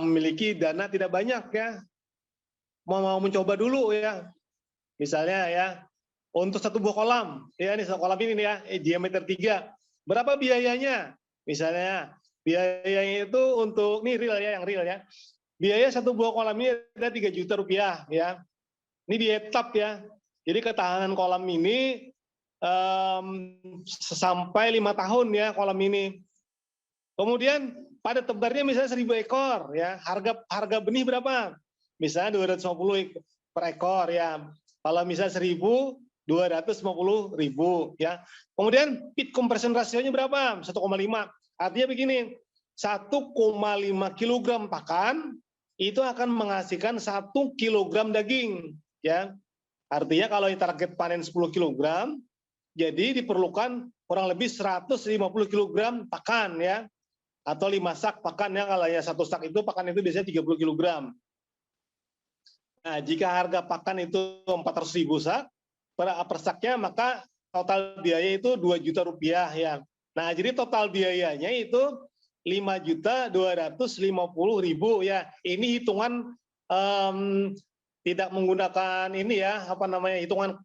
memiliki dana tidak banyak ya, mau mencoba dulu ya. Misalnya ya, untuk satu buah kolam, ya ini satu kolam ini ya, diameter 3, berapa biayanya? Misalnya biayanya itu untuk ini real ya, yang real ya. Biaya satu buah kolam ini ada 3 juta rupiah ya. Ini di etap ya. Jadi ketahanan kolam ini sampai 5 tahun ya kolam ini. Kemudian pada tebarnya misalnya 1000 ekor ya. Harga benih berapa? Misalnya 250 per ekor ya. Kalau misalnya 1000, 250.000 ya. Kemudian feed conversion rasionya berapa? 1,5. Artinya begini, 1,5 kg pakan itu akan menghasilkan 1 kg daging ya. Artinya kalau target panen 10 kg, jadi diperlukan kurang lebih 150 kg pakan ya. Atau 5 sak pakan ya, kalau ya 1 sak itu pakan itu biasanya 30 kg. jika harga pakan itu 400.000 sak per saknya, maka total biaya itu 2 juta rupiah ya. Nah, jadi total biayanya itu 5.250.000 ya. Ini hitungan tidak menggunakan ini ya, apa namanya, hitungan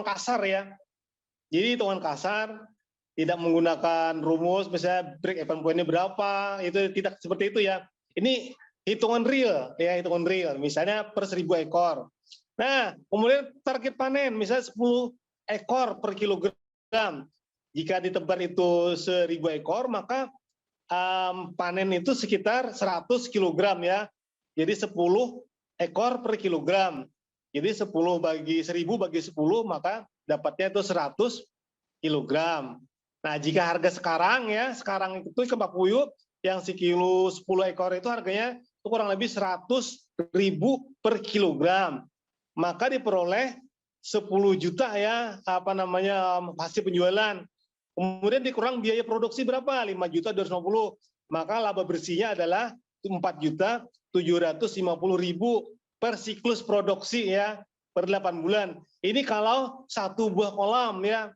kasar ya. Jadi hitungan kasar, tidak menggunakan rumus misalnya break even point-nya berapa, itu tidak seperti itu ya. Ini hitungan real ya, hitungan real. Misalnya per 1.000 ekor. Nah, kemudian target panen misalnya 10 ekor per kilogram. Jika ditebar itu 1.000 ekor, maka panen itu sekitar 100 kilogram ya. Jadi 10 ekor per kilogram. Jadi 10 bagi 1.000 bagi 10, maka dapatnya itu 100 kilogram. Nah, jika harga sekarang ya, sekarang itu ikan papuyuh yang sekilo 10 ekor itu harganya itu kurang lebih 100.000 per kilogram. Maka diperoleh 10 juta ya, apa namanya, hasil penjualan. Kemudian dikurang biaya produksi berapa? 5.250. Maka laba bersihnya adalah 4.750.000 per siklus produksi ya, per 8 bulan. Ini kalau 1 buah kolam ya.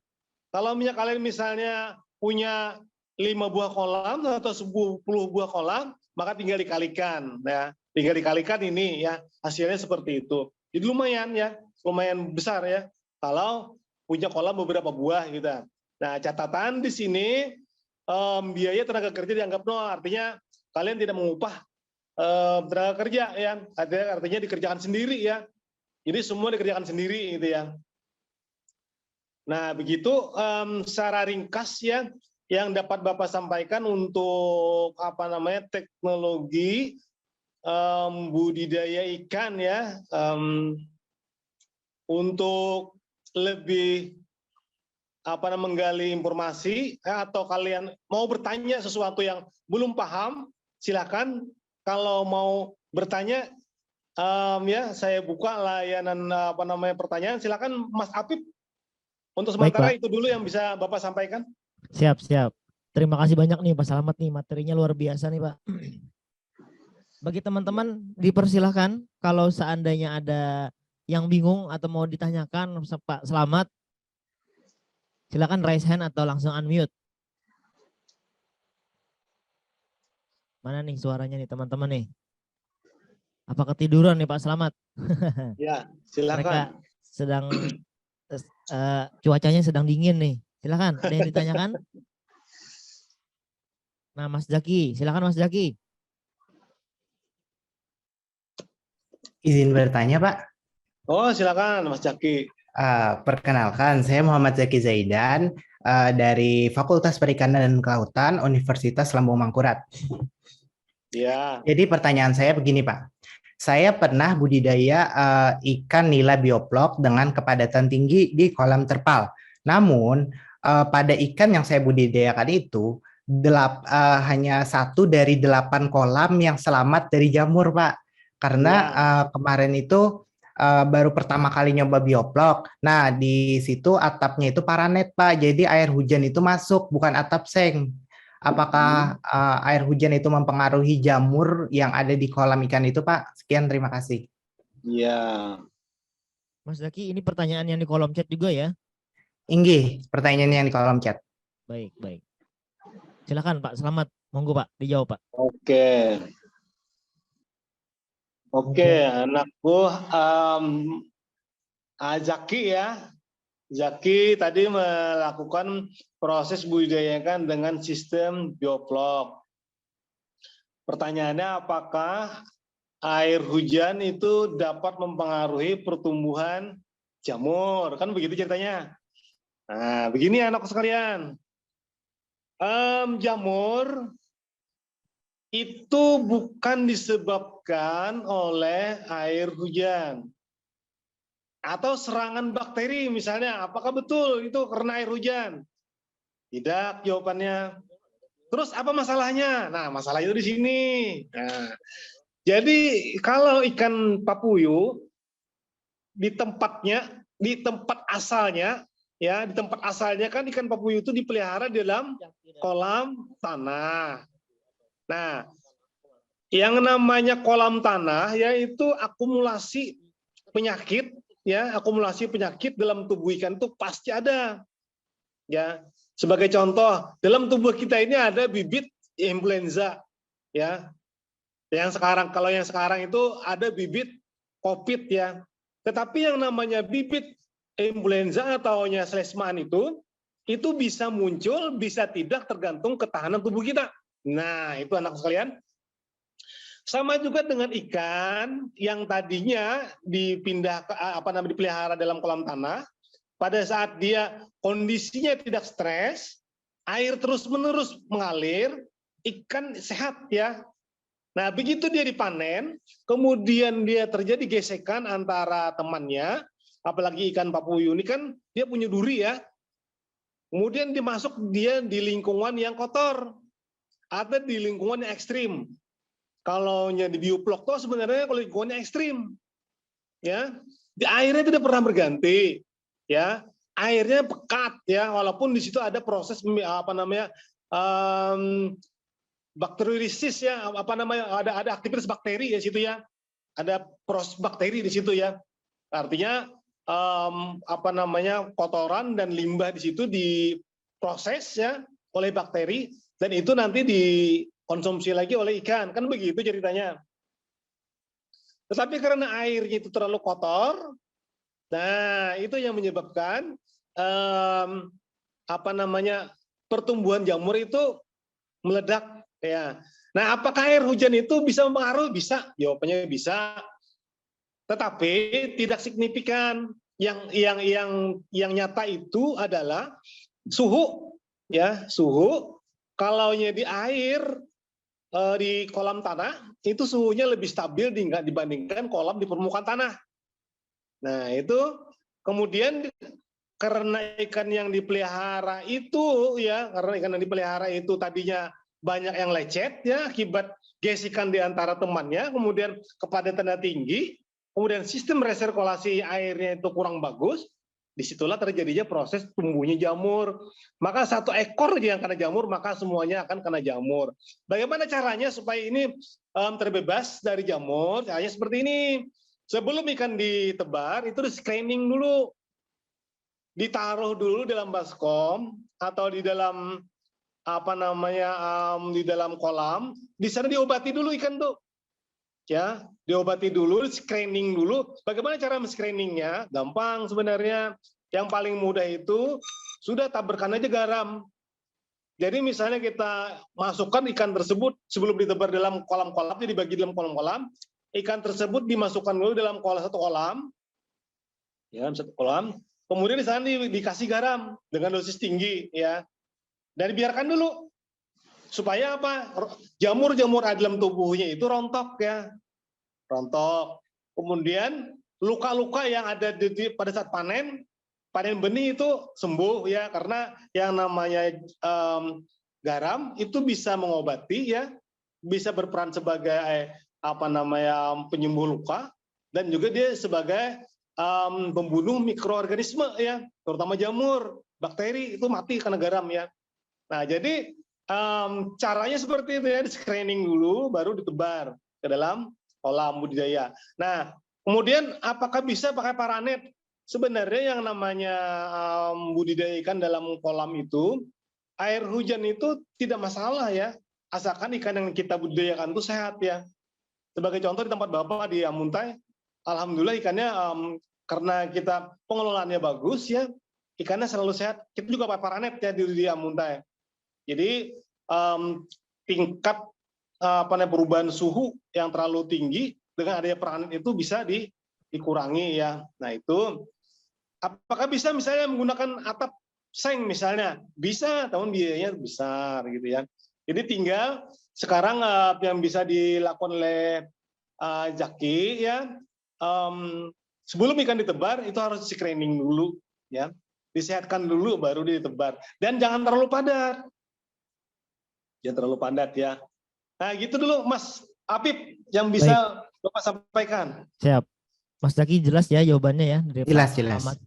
Kalau kalian misalnya punya 5 buah kolam atau 10 buah kolam, maka tinggal dikalikan ya. Tinggal dikalikan ini ya, hasilnya seperti itu. Jadi lumayan ya, lumayan besar ya. Kalau punya kolam beberapa buah gitu. Nah, catatan di sini biaya tenaga kerja dianggap nol, artinya kalian tidak mengupah tenaga kerja ya, artinya dikerjakan sendiri ya. Jadi semua dikerjakan sendiri gitu ya. Nah, begitu secara ringkas ya yang dapat Bapak sampaikan untuk apa namanya teknologi budidaya ikan ya, untuk lebih apa namanya menggali informasi atau kalian mau bertanya sesuatu yang belum paham, silakan. Kalau mau bertanya ya saya buka layanan apa namanya pertanyaan, silakan Mas Apip. Untuk sementara Baik, Pak. itu dulu yang bisa Bapak sampaikan. Siap, siap. Terima kasih banyak nih Pak Slamet nih, materinya luar biasa nih Pak. Bagi teman-teman dipersilahkan kalau seandainya ada yang bingung atau mau ditanyakan Pak Slamet, silakan raise hand atau langsung unmute. Mana nih suaranya nih teman-teman nih? Apa ketiduran nih Pak Slamet? Ya, silakan. Mereka sedang cuacanya sedang dingin nih. Silakan, ada yang ditanyakan? Nah, Mas Zaki, silakan Mas Zaki. Izin bertanya, Pak. Oh, silakan Mas Zaki. Perkenalkan, saya Muhammad Zaki Zaidan dari Fakultas Perikanan dan Kelautan Universitas Lambung Mangkurat. Ya. Jadi pertanyaan saya begini, Pak. Saya pernah budidaya ikan nila bioplok dengan kepadatan tinggi di kolam terpal. Namun pada ikan yang saya budidayakan itu hanya 1 dari 8 kolam yang selamat dari jamur, Pak. Karena kemarin itu baru pertama kali nyoba bioplok. Nah, di situ atapnya itu paranet, Pak. Jadi air hujan itu masuk, bukan atap seng. Apakah air hujan itu mempengaruhi jamur yang ada di kolam ikan itu, Pak? Sekian, terima kasih. Iya. Mas Zaki, ini pertanyaan yang di kolom chat juga ya? Inggih, pertanyaan yang di kolom chat. Baik, baik. Silakan Pak, selamat. Monggo Pak, dijawab Pak. Oke. Oke, anakku Zaki ya. Zaki tadi melakukan proses budidayakan dengan sistem bioplok. Pertanyaannya, apakah air hujan itu dapat mempengaruhi pertumbuhan jamur? Kan begitu ceritanya. Nah, begini anak sekalian. Jamur itu bukan disebabkan oleh air hujan atau serangan bakteri misalnya. Apakah betul itu karena air hujan? Tidak jawabannya. Terus apa masalahnya? Nah, masalah itu di sini. Nah, jadi kalau ikan papuyuh di tempat asalnya ya, di tempat asalnya kan ikan papuyuh itu dipelihara di dalam kolam tanah. Nah, yang namanya kolam tanah yaitu akumulasi penyakit ya, akumulasi penyakit dalam tubuh ikan itu pasti ada. Ya, sebagai contoh, dalam tubuh kita ini ada bibit influenza ya. Kalau yang sekarang itu ada bibit COVID ya. Tetapi yang namanya bibit influenza atau selesmaan itu bisa muncul, bisa tidak, tergantung ketahanan tubuh kita. Nah, itu anak sekalian. Sama juga dengan ikan yang tadinya dipelihara dalam kolam tanah, pada saat dia kondisinya tidak stres, air terus-menerus mengalir, ikan sehat ya. Nah, begitu dia dipanen, kemudian dia terjadi gesekan antara temannya, apalagi ikan papuyu ini kan dia punya duri ya. Kemudian dia di lingkungan yang kotor, atau di lingkungan yang ekstrim. Kalau di bioplok itu sebenarnya kalau lingkungannya ekstrim, ya, di airnya tidak pernah berganti, ya, airnya pekat, ya, walaupun di situ ada proses bakteriolisis ya, ada aktivitas bakteri di situ ya, ada proses bakteri di situ ya, artinya kotoran dan limbah di situ diproses ya oleh bakteri dan itu nanti dikonsumsi lagi oleh ikan, kan begitu ceritanya. Tetapi karena airnya itu terlalu kotor, nah itu yang menyebabkan pertumbuhan jamur itu meledak. Ya. Nah, apakah air hujan itu bisa mempengaruhi? Bisa, jawabannya bisa. Tetapi tidak signifikan. Yang nyata itu adalah suhu, ya, suhu. Kalau di air di kolam tanah itu suhunya lebih stabil dibandingkan kolam di permukaan tanah. Nah, itu kemudian karena ikan yang dipelihara itu ya, karena ikan yang dipelihara itu tadinya banyak yang lecet ya akibat gesekan di antara temannya, kemudian kepadatannya tinggi, kemudian sistem resirkulasi airnya itu kurang bagus, disitulah terjadinya proses tumbuhnya jamur. Maka satu ekor yang kena jamur, maka semuanya akan kena jamur. Bagaimana caranya supaya ini terbebas dari jamur? Caranya seperti ini. Sebelum ikan ditebar, itu di-screening dulu. Ditaruh dulu dalam baskom atau di dalam di dalam kolam, di sana diobati dulu ikan tuh, ya, diobati dulu, screening dulu. Bagaimana cara men-screeningnya? Gampang sebenarnya. Yang paling mudah itu sudah taburkan aja garam. Jadi misalnya kita masukkan ikan tersebut sebelum ditebar dalam kolam-kolam, jadi dibagi dalam kolam-kolam, ikan tersebut dimasukkan dulu dalam satu kolam, ya, satu kolam. Kemudian di sana dikasih garam dengan dosis tinggi, ya. Dan biarkan dulu supaya apa? Jamur-jamur dalam tubuhnya itu rontok ya, rontok. Kemudian luka-luka yang ada pada saat panen benih itu sembuh ya, karena yang namanya garam itu bisa mengobati ya, bisa berperan sebagai penyembuh luka dan juga dia sebagai pembunuh mikroorganisme ya, terutama jamur, bakteri itu mati karena garam ya. Nah, jadi caranya seperti itu ya, di screening dulu, baru ditebar ke dalam kolam budidaya. Nah, kemudian apakah bisa pakai paranet? Sebenarnya yang namanya budidaya ikan dalam kolam itu, air hujan itu tidak masalah ya, asalkan ikan yang kita budidayakan itu sehat ya. Sebagai contoh di tempat Bapak di Amuntai, alhamdulillah ikannya karena kita pengelolaannya bagus ya, ikannya selalu sehat. Kita juga pakai paranet ya di Amuntai. Jadi tingkat perubahan suhu yang terlalu tinggi dengan adanya paranet itu bisa dikurangi ya. Nah itu, apakah bisa misalnya menggunakan atap seng misalnya? Bisa, namun biayanya besar gitu ya. Jadi tinggal sekarang yang bisa dilakukan oleh Jaki ya, sebelum ikan ditebar itu harus screening dulu ya, disehatkan dulu baru ditebar, dan jangan terlalu padat. Jangan terlalu padat ya. Nah gitu dulu Mas Apip yang bisa Bapak sampaikan. Siap. Mas Zaki jelas ya jawabannya ya dari Jelas. Pak Ahmad.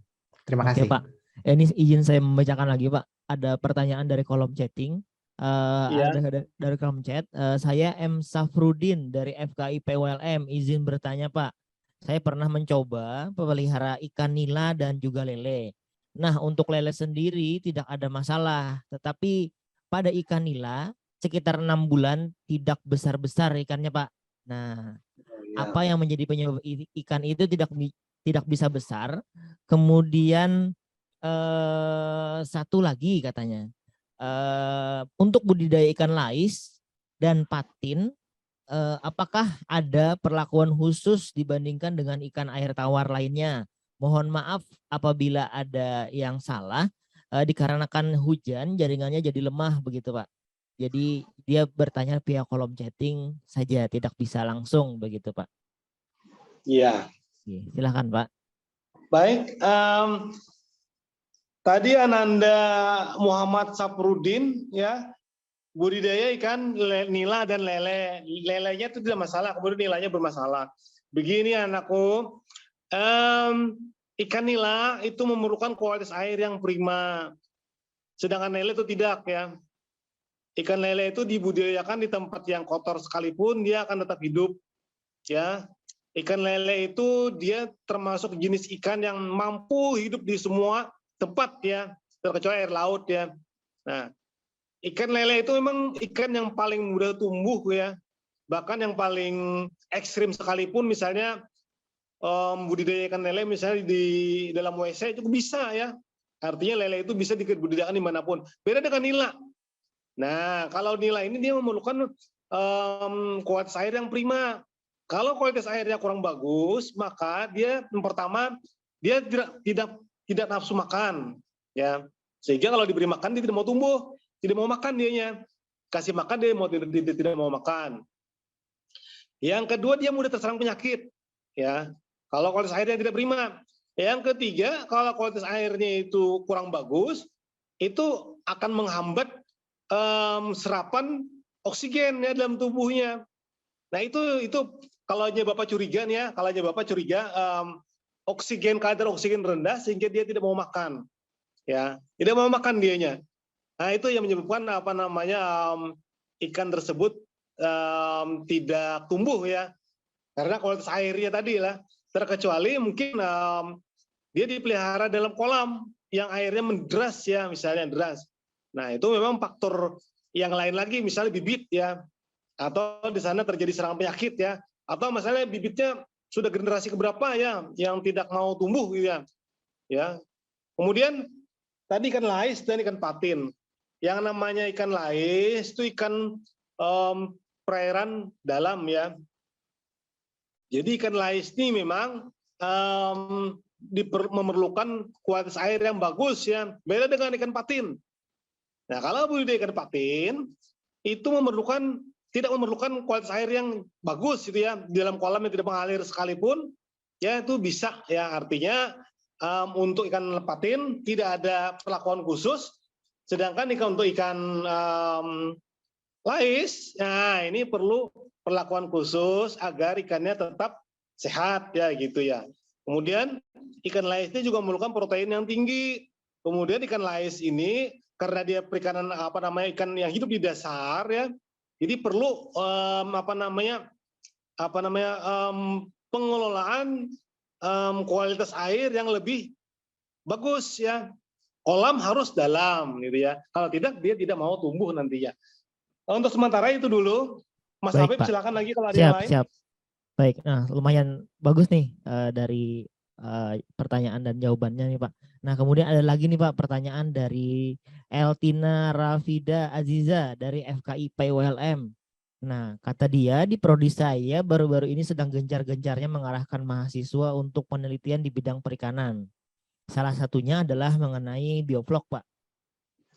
Terima Oke, kasih. Pak. Ini izin saya membacakan lagi Pak. Ada pertanyaan dari kolom chatting. Iya. Ada dari kolom chat. Saya M. Safrudin dari FKI PWLM izin bertanya Pak. Saya pernah mencoba memelihara ikan nila dan juga lele. Nah, untuk lele sendiri tidak ada masalah, tetapi pada ikan nila sekitar 6 bulan tidak besar-besar ikannya, Pak. Nah, Ya. apa yang menjadi penyebab ikan itu tidak bisa besar? Kemudian satu lagi katanya, untuk budidaya ikan lais dan patin, apakah ada perlakuan khusus dibandingkan dengan ikan air tawar lainnya? Mohon maaf apabila ada yang salah, dikarenakan hujan jaringannya jadi lemah begitu Pak. Jadi dia bertanya via kolom chatting saja, tidak bisa langsung begitu Pak. Iya. Silakan Pak. Baik, tadi Ananda Muhammad Saprudin ya, budidaya ikan nila dan lele. Lelenya itu tidak masalah, kemudian nilainya bermasalah. Begini anakku, ikan nila itu memerlukan kualitas air yang prima, sedangkan lele itu tidak ya. Ikan lele itu dibudidayakan di tempat yang kotor sekalipun dia akan tetap hidup ya. Ikan lele itu dia termasuk jenis ikan yang mampu hidup di semua tempat ya, terkecuali air laut ya. Nah, ikan lele itu memang ikan yang paling mudah tumbuh ya, bahkan yang paling ekstrim sekalipun misalnya budidaya ikan lele misalnya di dalam WC itu bisa ya, artinya lele itu bisa dibudidayakan dimanapun. Beda dengan nila. Nah, kalau nila ini dia memerlukan kualitas air yang prima. Kalau kualitas airnya kurang bagus, maka dia yang pertama dia tidak nafsu makan ya. Sehingga kalau diberi makan dia tidak mau tumbuh, tidak mau makan dianya. Kasih makan dia tidak mau makan. Yang kedua dia mudah terserang penyakit ya. Kalau kualitas airnya tidak prima. Yang ketiga, kalau kualitas airnya itu kurang bagus, itu akan menghambat serapan oksigen ya dalam tubuhnya. Nah itu kalau aja Bapak curiga nih ya, kalau aja Bapak curiga kadar oksigen rendah sehingga dia tidak mau makan, ya, tidak mau makan dianya. Nah itu yang menyebabkan ikan tersebut tidak tumbuh ya, karena kualitas airnya tadi lah. Terkecuali mungkin dia dipelihara dalam kolam yang airnya menderas ya, misalnya deras. Nah itu memang faktor yang lain lagi, misalnya bibit ya, atau di sana terjadi serangan penyakit ya, atau misalnya bibitnya sudah generasi keberapa ya yang tidak mau tumbuh gitu ya. Ya. Kemudian tadi ikan lais dan ikan patin. Yang namanya ikan lais itu ikan perairan dalam ya. Jadi ikan lais ini memang memerlukan kualitas air yang bagus ya. Beda dengan ikan patin. Nah, kalau budidaya ikan patin itu tidak memerlukan kualitas air yang bagus gitu ya, di dalam kolam yang tidak mengalir sekalipun ya itu bisa ya, artinya untuk ikan patin tidak ada perlakuan khusus, sedangkan untuk ikan lais, nah ini perlu perlakuan khusus agar ikannya tetap sehat ya gitu ya. Kemudian ikan lais ini juga memerlukan protein yang tinggi. Kemudian ikan lais ini karena dia perikanan ikan yang hidup di dasar ya, jadi perlu pengelolaan kualitas air yang lebih bagus ya. Kolam harus dalam gitu ya. Kalau tidak dia tidak mau tumbuh nantinya. Untuk sementara itu dulu, Mas Baik, Habib Pak. silakan lagi kalau ada yang lain. Siap. Baik, nah lumayan bagus nih dari pertanyaan dan jawabannya nih Pak. Nah kemudian ada lagi nih Pak pertanyaan dari Eltina Rafida Aziza dari FKIP ULM. Nah kata dia di prodi saya baru-baru ini sedang gencar-gencarnya mengarahkan mahasiswa untuk penelitian di bidang perikanan. Salah satunya adalah mengenai bioflok Pak.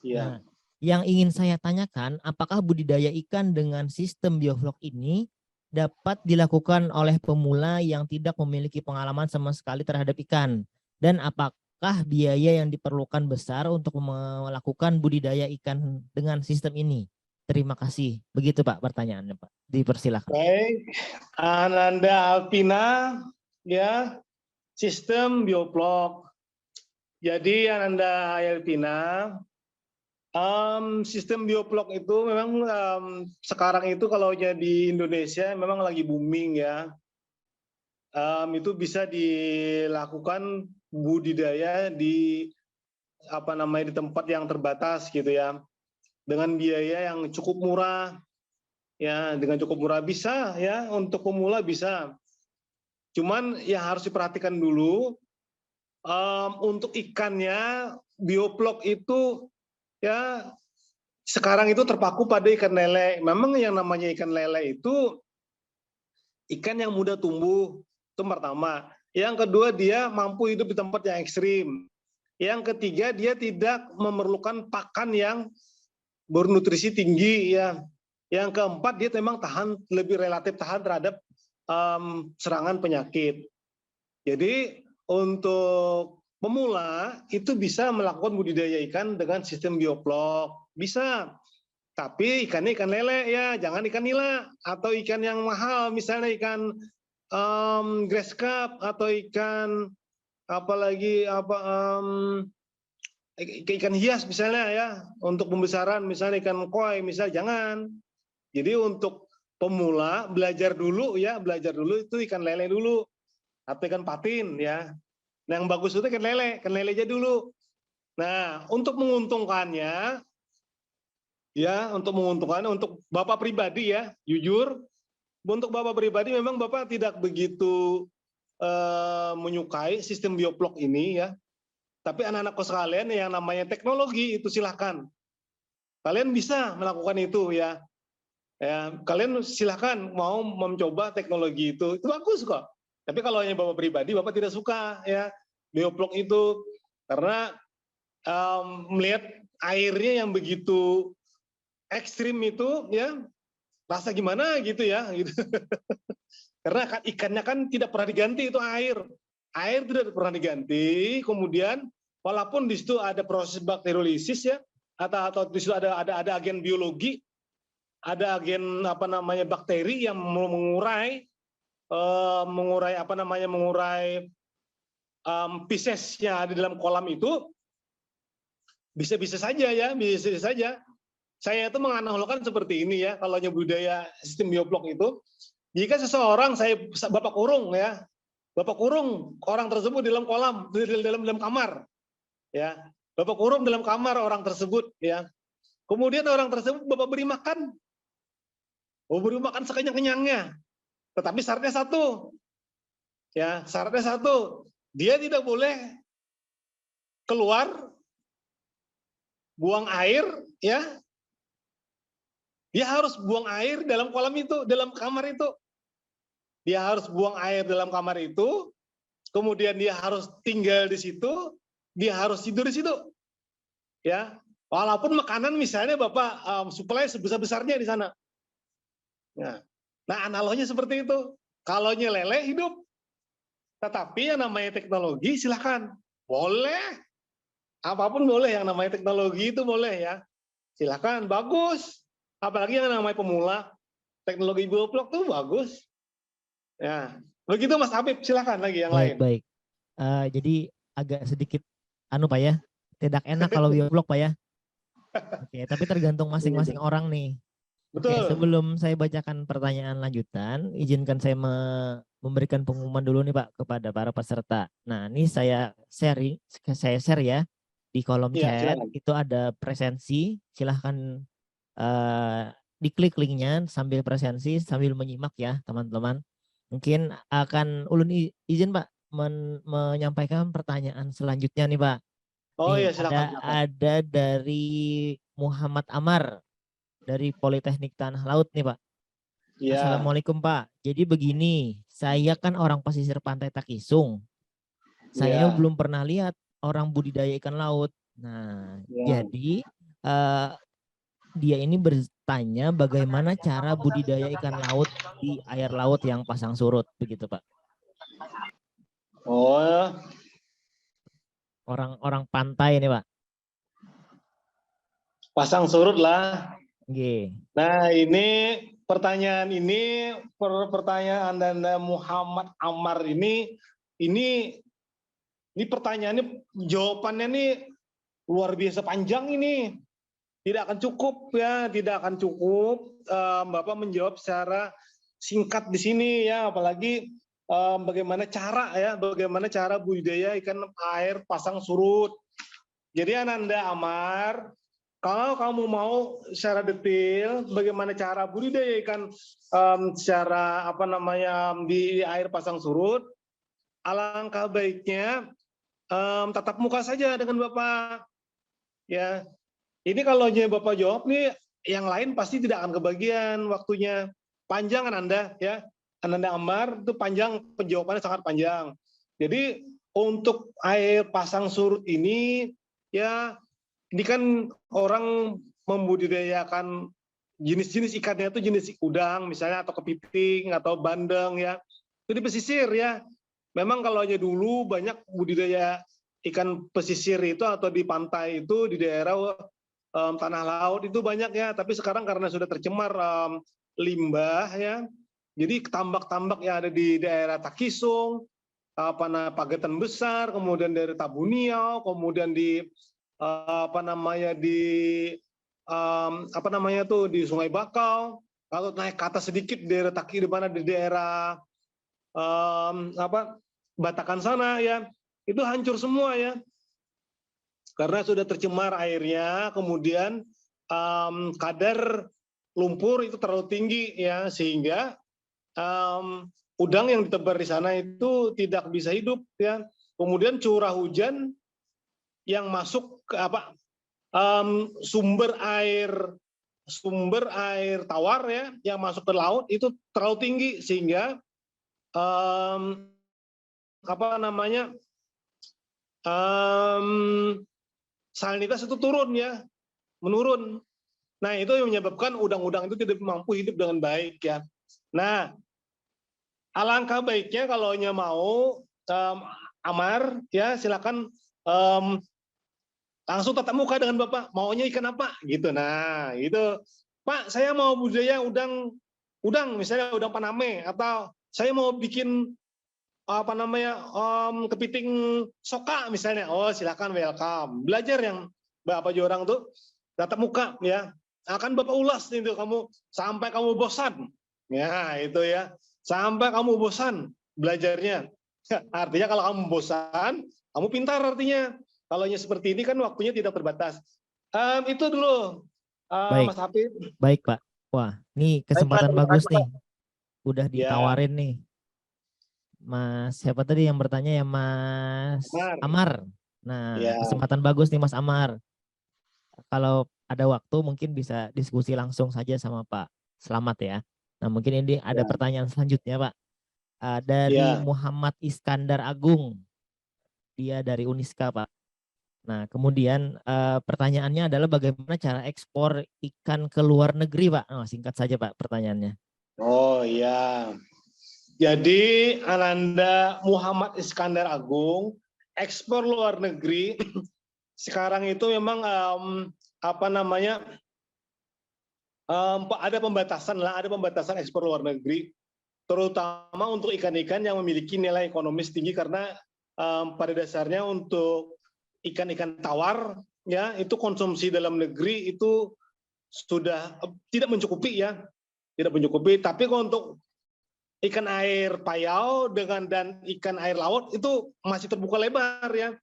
Iya. Nah, yang ingin saya tanyakan, apakah budidaya ikan dengan sistem bioflok ini dapat dilakukan oleh pemula yang tidak memiliki pengalaman sama sekali terhadap ikan? Dan apakah biaya yang diperlukan besar untuk melakukan budidaya ikan dengan sistem ini? Terima kasih. Begitu Pak pertanyaannya Pak. Dipersilakan. Baik, Ananda Alpina, ya, sistem bioflok. Jadi Ananda Alpina, sistem bioflok itu memang sekarang itu kalau di Indonesia memang lagi booming ya. itu bisa dilakukan budidaya di di tempat yang terbatas gitu ya, dengan biaya yang cukup murah ya, dengan cukup murah bisa ya, untuk pemula bisa. Cuman yang harus diperhatikan dulu untuk ikannya, bioplok itu ya sekarang itu terpaku pada ikan lele. Memang yang namanya ikan lele itu ikan yang mudah tumbuh, itu pertama. Yang kedua, dia mampu hidup di tempat yang ekstrim. Yang ketiga, dia tidak memerlukan pakan yang bernutrisi tinggi ya. Yang keempat, dia memang lebih relatif tahan terhadap serangan penyakit. Jadi untuk pemula itu bisa melakukan budidaya ikan dengan sistem bioplok, bisa. Tapi ikannya ikan lele ya, jangan ikan nila atau ikan yang mahal, misalnya ikan grass carp atau ikan ikan hias misalnya ya, untuk pembesaran misalnya ikan koi misalnya, jangan. Jadi untuk pemula belajar dulu itu ikan lele dulu atau ikan patin ya. Nah, yang bagus itu ikan lele aja dulu. Nah, untuk menguntungkannya untuk Bapak pribadi ya, jujur untuk Bapak pribadi memang Bapak tidak begitu menyukai sistem bioplok ini ya. Tapi anak-anakku sekalian yang namanya teknologi itu silahkan. Kalian bisa melakukan itu ya. Kalian silahkan mau mencoba teknologi itu bagus kok. Tapi kalau hanya Bapak pribadi, Bapak tidak suka ya bioplok itu, karena melihat airnya yang begitu ekstrim itu ya, rasa gimana gitu ya gitu. Karena ikannya kan tidak pernah diganti, itu air tidak pernah diganti. Kemudian walaupun di situ ada proses bakteriolisis ya, atau di situ ada agen biologi, ada agen bakteri yang mengurai Pisces yang ada di dalam kolam itu, bisa saja ya, bisa saja. Saya itu menganalogkan seperti ini ya, kalau budaya sistem bioplok itu, jika seseorang Bapak kurung ya, Bapak kurung orang tersebut di dalam kolam, dalam kamar, ya, Bapak kurung dalam kamar orang tersebut, ya, kemudian orang tersebut Bapak beri makan, sekenyang-kenyangnya, tetapi syaratnya satu, dia tidak boleh keluar, buang air, ya, dia harus buang air dalam kolam itu, dalam kamar itu. Dia harus buang air dalam kamar itu, kemudian dia harus tinggal di situ, dia harus tidur di situ. Ya, walaupun makanan misalnya Bapak suplai sebesar-besarnya di sana. Nah, analoginya seperti itu. Kalau lele hidup. Tetapi yang namanya teknologi silahkan. Boleh. Apapun boleh, yang namanya teknologi itu boleh ya. Silahkan, bagus. Apalagi yang namanya pemula, teknologi bioplok tuh bagus. Ya, begitu Mas Habib, silakan lagi yang lain. Baik. Jadi agak sedikit Pak ya, tidak enak kalau bioblok Pak ya. Oke, tapi tergantung masing-masing orang nih. Betul. Oke, sebelum saya bacakan pertanyaan lanjutan, izinkan saya memberikan pengumuman dulu nih Pak kepada para peserta. Nah, ini saya share ya di kolom chat. Silakan. Itu ada presensi, silahkan diklik linknya sambil presensi, sambil menyimak ya teman-teman. Mungkin akan ulun izin Pak menyampaikan pertanyaan selanjutnya nih Pak. Oh nih, iya, silakan. Ada dari Muhammad Amar dari Politeknik Tanah Laut nih Pak. Ya. Assalamualaikum Pak. Jadi begini, saya kan orang pesisir pantai Takisung. Saya belum pernah lihat orang budidaya ikan laut. Nah, jadi dia ini bertanya bagaimana cara budidaya ikan laut di air laut yang pasang surut, begitu Pak. Oh. Orang pantai ini Pak. Pasang surut lah. Oke. Nah, ini pertanyaan Anda Muhammad Amar ini pertanyaannya, jawabannya nih luar biasa panjang ini. Tidak akan cukup ya, Bapak menjawab secara singkat di sini ya, apalagi bagaimana cara budidaya ikan air pasang surut. Jadi Ananda Amar, kalau kamu mau secara detail bagaimana cara budidaya ikan secara di air pasang surut, alangkah baiknya tatap muka saja dengan Bapak. Ya, ini kalau Bapak jawab nih, yang lain pasti tidak akan kebagian waktunya. Panjang Ananda ya. Ananda Amar itu panjang, penjawabannya sangat panjang. Jadi untuk air pasang surut ini ya, ini kan orang membudidayakan jenis-jenis ikannya itu jenis udang misalnya, atau kepiting atau bandeng ya. Itu di pesisir ya. Memang kalau aja dulu banyak budidaya ikan pesisir itu atau di pantai itu di daerah tanah laut itu banyak ya. Tapi sekarang karena sudah tercemar limbah ya. Jadi tambak-tambak yang ada di daerah Takisung, Pagetan Besar, kemudian dari Tabuniau, kemudian di di Sungai Bakau, kalau naik ke atas sedikit di daerah di mana di daerah Batakan sana ya, itu hancur semua ya, karena sudah tercemar airnya, kemudian kadar lumpur itu terlalu tinggi ya, sehingga udang yang ditebar di sana itu tidak bisa hidup ya. Kemudian curah hujan yang masuk ke sumber air tawar ya yang masuk ke laut itu terlalu tinggi, sehingga salinitas itu menurun. Nah, itu yang menyebabkan udang-udang itu tidak mampu hidup dengan baik ya. Nah, alangkah baiknya kalau mau Amar ya, silakan langsung tatap muka dengan Bapak, maunya ikan apa gitu. Nah, itu Pak, saya mau budidaya udang misalnya udang Paname, atau saya mau bikin kepiting soka misalnya. Oh, silakan, welcome. Belajar yang Bapak orang tuh tatap muka ya. Akan Bapak ulas itu kamu sampai kamu bosan. Ya, itu ya. Sampai kamu bosan belajarnya. Artinya kalau kamu bosan, kamu pintar artinya. Kalau seperti ini kan waktunya tidak terbatas. Itu dulu, Baik. Mas Hafid. Baik, Pak. Wah, ini kesempatan bagus nih. Udah ditawarin nih. Mas, siapa tadi yang bertanya ya, Mas Amar. Nah, kesempatan bagus nih Mas Amar. Kalau ada waktu mungkin bisa diskusi langsung saja sama Pak Slamet ya. Nah, mungkin ini ada pertanyaan selanjutnya, Pak. Dari Muhammad Iskandar Agung. Dia dari Uniska, Pak. Nah, kemudian pertanyaannya adalah bagaimana cara ekspor ikan ke luar negeri, Pak? Oh, singkat saja, Pak, pertanyaannya. Oh, iya. Jadi, Ananda Muhammad Iskandar Agung, ekspor luar negeri, sekarang itu memang ada pembatasan ekspor luar negeri, terutama untuk ikan-ikan yang memiliki nilai ekonomis tinggi, karena pada dasarnya untuk ikan-ikan tawar ya itu konsumsi dalam negeri itu sudah tidak mencukupi ya, Tapi kalau untuk ikan air payau dan ikan air laut itu masih terbuka lebar ya,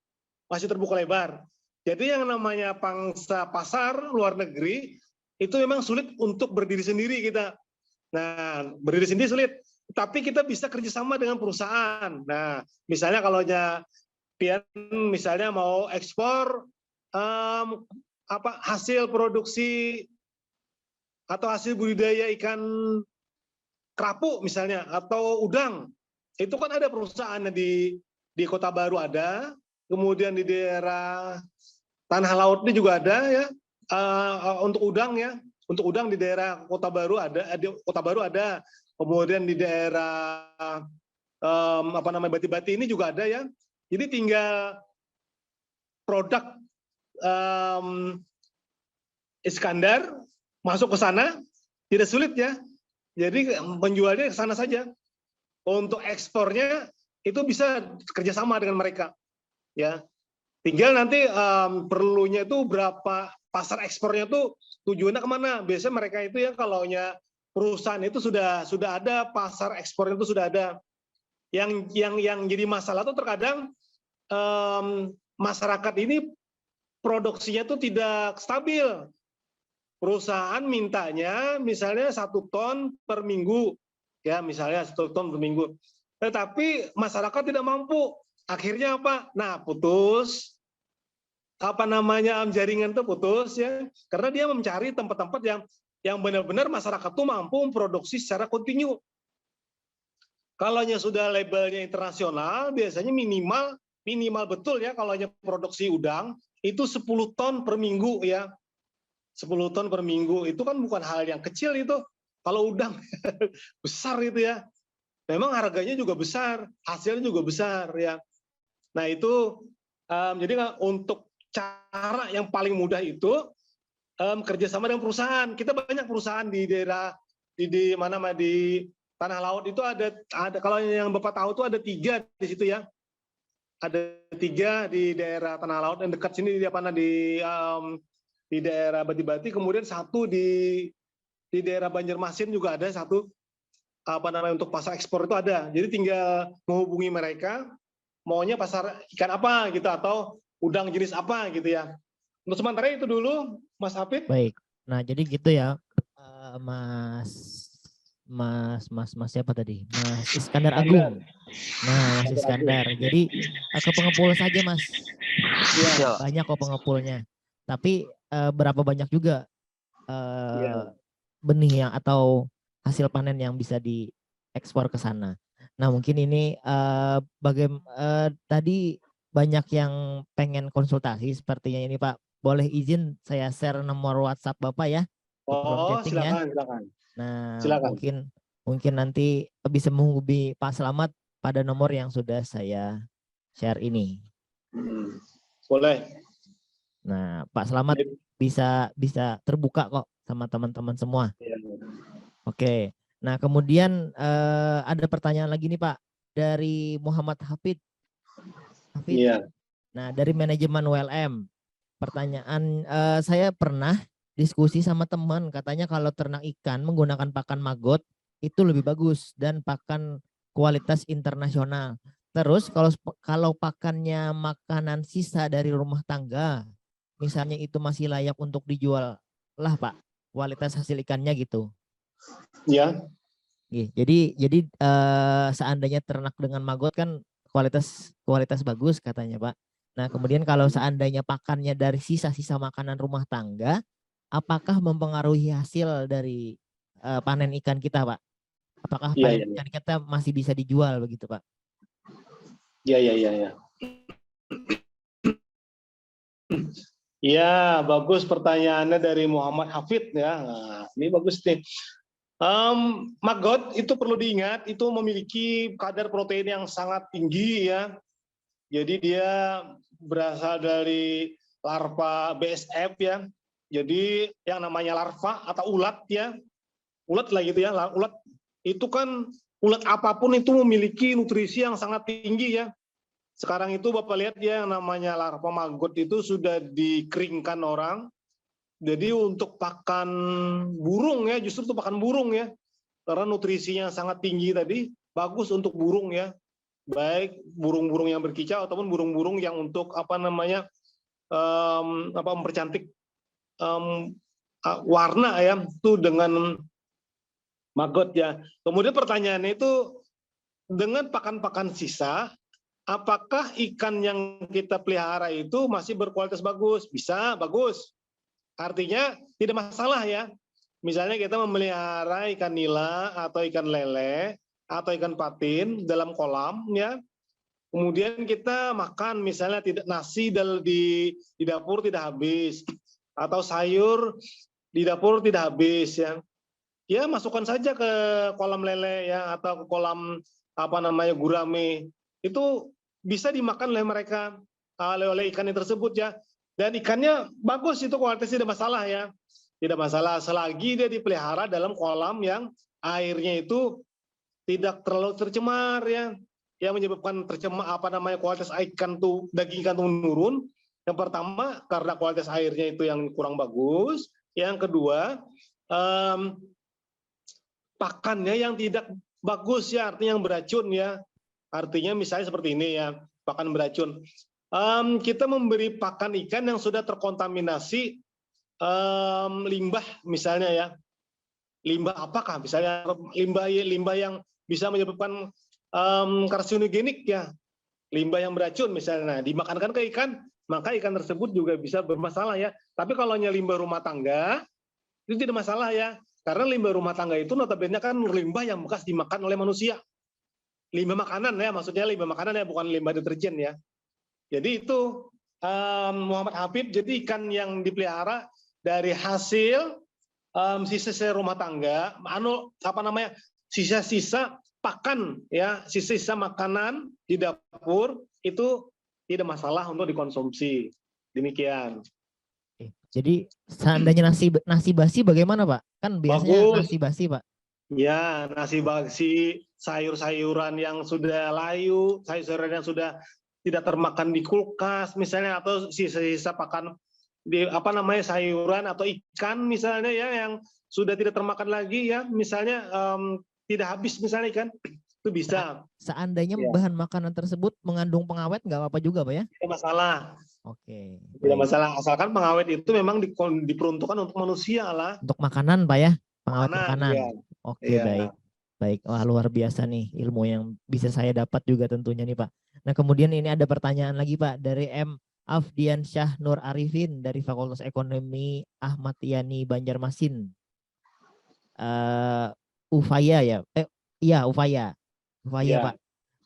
Jadi yang namanya pangsa pasar luar negeri itu memang sulit untuk berdiri sendiri kita. Nah, berdiri sendiri sulit, tapi kita bisa kerjasama dengan perusahaan. Nah, misalnya kalau Pian misalnya mau ekspor hasil produksi atau hasil budidaya ikan kerapu misalnya, atau udang, itu kan ada perusahaan di Kota Baru ada, kemudian di daerah Tanah Laut ini juga ada ya, untuk udang ya, di daerah Kota Baru ada, kemudian di daerah Bati-Bati ini juga ada ya. Jadi tinggal produk Iskandar masuk ke sana, tidak sulit ya. Jadi penjualnya ke sana saja. Untuk ekspornya itu bisa kerjasama dengan mereka, ya. Tinggal nanti perlunya itu berapa, pasar ekspornya itu tujuannya kemana. Biasanya mereka itu ya, kalau perusahaan itu sudah ada pasar ekspornya itu sudah ada. yang jadi masalah tuh terkadang masyarakat ini produksinya tuh tidak stabil. Perusahaan mintanya misalnya 1 ton per minggu, ya misalnya 1 ton per minggu. Tetapi masyarakat tidak mampu. Akhirnya apa? Nah, putus. Jaringan itu putus ya, karena dia mencari tempat-tempat yang benar-benar masyarakat tuh mampu memproduksi secara kontinu. Kalau sudah labelnya internasional, biasanya minimal betul ya, kalau produksi udang itu 10 ton per minggu ya. 10 ton per minggu itu kan bukan hal yang kecil itu. Kalau udang besar itu ya. Memang harganya juga besar, hasilnya juga besar ya. Nah itu jadi untuk cara yang paling mudah itu kerjasama dengan perusahaan. Kita banyak perusahaan di daerah di Tanah Laut itu ada kalau yang Bapak tahu itu ada 3 di situ ya. Ada 3 di daerah Tanah Laut yang dekat sini di daerah Bati-Bati, kemudian 1 di daerah Banjarmasin juga ada 1 untuk pasar ekspor itu ada. Jadi tinggal menghubungi mereka maunya pasar ikan apa gitu atau udang jenis apa gitu ya. Untuk sementara itu dulu Mas Hafid. Baik. Nah, jadi gitu ya. Mas siapa tadi? Mas Iskandar Agung. Nah, Mas Iskandar. Jadi ke pengepul saja, Mas. Ya. Banyak kok pengepulnya. Tapi berapa banyak juga benih yang atau hasil panen yang bisa diekspor ke sana. Nah, mungkin ini tadi banyak yang pengen konsultasi sepertinya ini Pak. Boleh izin saya share nomor WhatsApp Bapak ya? Oh, silakan. Nah, silakan. mungkin nanti bisa menghubungi Pak Slamet pada nomor yang sudah saya share ini. Boleh. Nah, Pak Slamet bisa terbuka kok sama teman-teman semua. Oke. Nah, kemudian ada pertanyaan lagi nih Pak dari Muhammad Hafid. Iya. Nah, dari manajemen ULM. Pertanyaan, saya pernah diskusi sama teman, katanya kalau ternak ikan menggunakan pakan maggot itu lebih bagus dan pakan kualitas internasional. Terus kalau pakannya makanan sisa dari rumah tangga, misalnya itu masih layak untuk dijual lah Pak, kualitas hasil ikannya gitu. Ya. Jadi seandainya ternak dengan maggot kan kualitas bagus katanya Pak. Nah, kemudian kalau seandainya pakannya dari sisa-sisa makanan rumah tangga, apakah mempengaruhi hasil dari panen ikan kita, Pak? Apakah panen ikan kita masih bisa dijual begitu, Pak? Iya. Ya, bagus pertanyaannya dari Muhammad Hafid ya. Nah, ini bagus nih. Maggot itu perlu diingat itu memiliki kadar protein yang sangat tinggi ya. Jadi dia berasal dari larva BSF ya. Jadi yang namanya larva atau ulat ya. Ulat lah gitu ya. Ulat itu kan ulat apapun itu memiliki nutrisi yang sangat tinggi ya. Sekarang itu Bapak lihat ya yang namanya larva maggot itu sudah dikeringkan orang. Jadi untuk pakan burung ya, justru itu pakan burung ya. Karena nutrisinya sangat tinggi tadi, bagus untuk burung ya. Baik burung-burung yang berkicau ataupun burung-burung yang untuk mempercantik warna ya itu dengan maggot ya. Kemudian pertanyaannya itu dengan pakan-pakan sisa, apakah ikan yang kita pelihara itu masih berkualitas bagus? Bisa, bagus. Artinya tidak masalah ya. Misalnya kita memelihara ikan nila atau ikan lele atau ikan patin dalam kolam ya. Kemudian kita makan misalnya tidak nasi di dapur tidak habis atau sayur di dapur tidak habis ya. Ya masukkan saja ke kolam lele ya atau ke kolam gurame. Itu bisa dimakan oleh mereka oleh ikan tersebut ya. Dan ikannya bagus itu kualitasnya tidak masalah ya. Tidak masalah selagi dia dipelihara dalam kolam yang airnya itu tidak terlalu tercemar ya. Yang menyebabkan kualitas ikan tuh daging ikan tuh menurun. Yang pertama karena kualitas airnya itu yang kurang bagus. Yang kedua pakannya yang tidak bagus ya, artinya yang beracun ya. Artinya misalnya seperti ini ya, pakan beracun. Kita memberi pakan ikan yang sudah terkontaminasi limbah misalnya ya. Limbah apakah? Misalnya limbah yang bisa menyebabkan karsinogenik ya. Limbah yang beracun misalnya. Nah, dimakankan ke ikan, maka ikan tersebut juga bisa bermasalah ya. Tapi kalau hanya limbah rumah tangga, itu tidak masalah ya. Karena limbah rumah tangga itu notabene kan limbah yang bekas dimakan oleh manusia. Limbah makanan ya, maksudnya limbah makanan ya, bukan limbah deterjen ya. Jadi itu Muhammad Habib, jadi ikan yang dipelihara dari hasil sisa-sisa rumah tangga, sisa-sisa pakan ya, sisa-sisa makanan di dapur itu tidak masalah untuk dikonsumsi. Demikian. Jadi seandainya nasi basi bagaimana Pak? Kan biasanya Bagus. nasi basi Pak. Ya, nasi basi, sayur-sayuran yang sudah layu, sayur-sayuran yang sudah tidak termakan di kulkas misalnya, atau sisa-sisa pakan di sayuran atau ikan misalnya ya yang sudah tidak termakan lagi ya, misalnya tidak habis misalnya ikan, itu bisa. Seandainya Ya. bahan makanan tersebut mengandung pengawet nggak apa-apa juga Pak ya? Tidak masalah. Oke. Tidak Baik. masalah, asalkan pengawet itu memang diperuntukkan untuk manusia lah. Untuk makanan Pak ya? Pengawet makanan. Ya. Oke, Iya. baik. Baik, wah luar biasa nih ilmu yang bisa saya dapat juga tentunya nih Pak. Nah kemudian ini ada pertanyaan lagi Pak dari M. Afdian Syah Nur Arifin dari Fakultas Ekonomi Ahmad Yani Banjarmasin. Ufaya ya? Iya Ufaya. Ufaya Ya. Pak.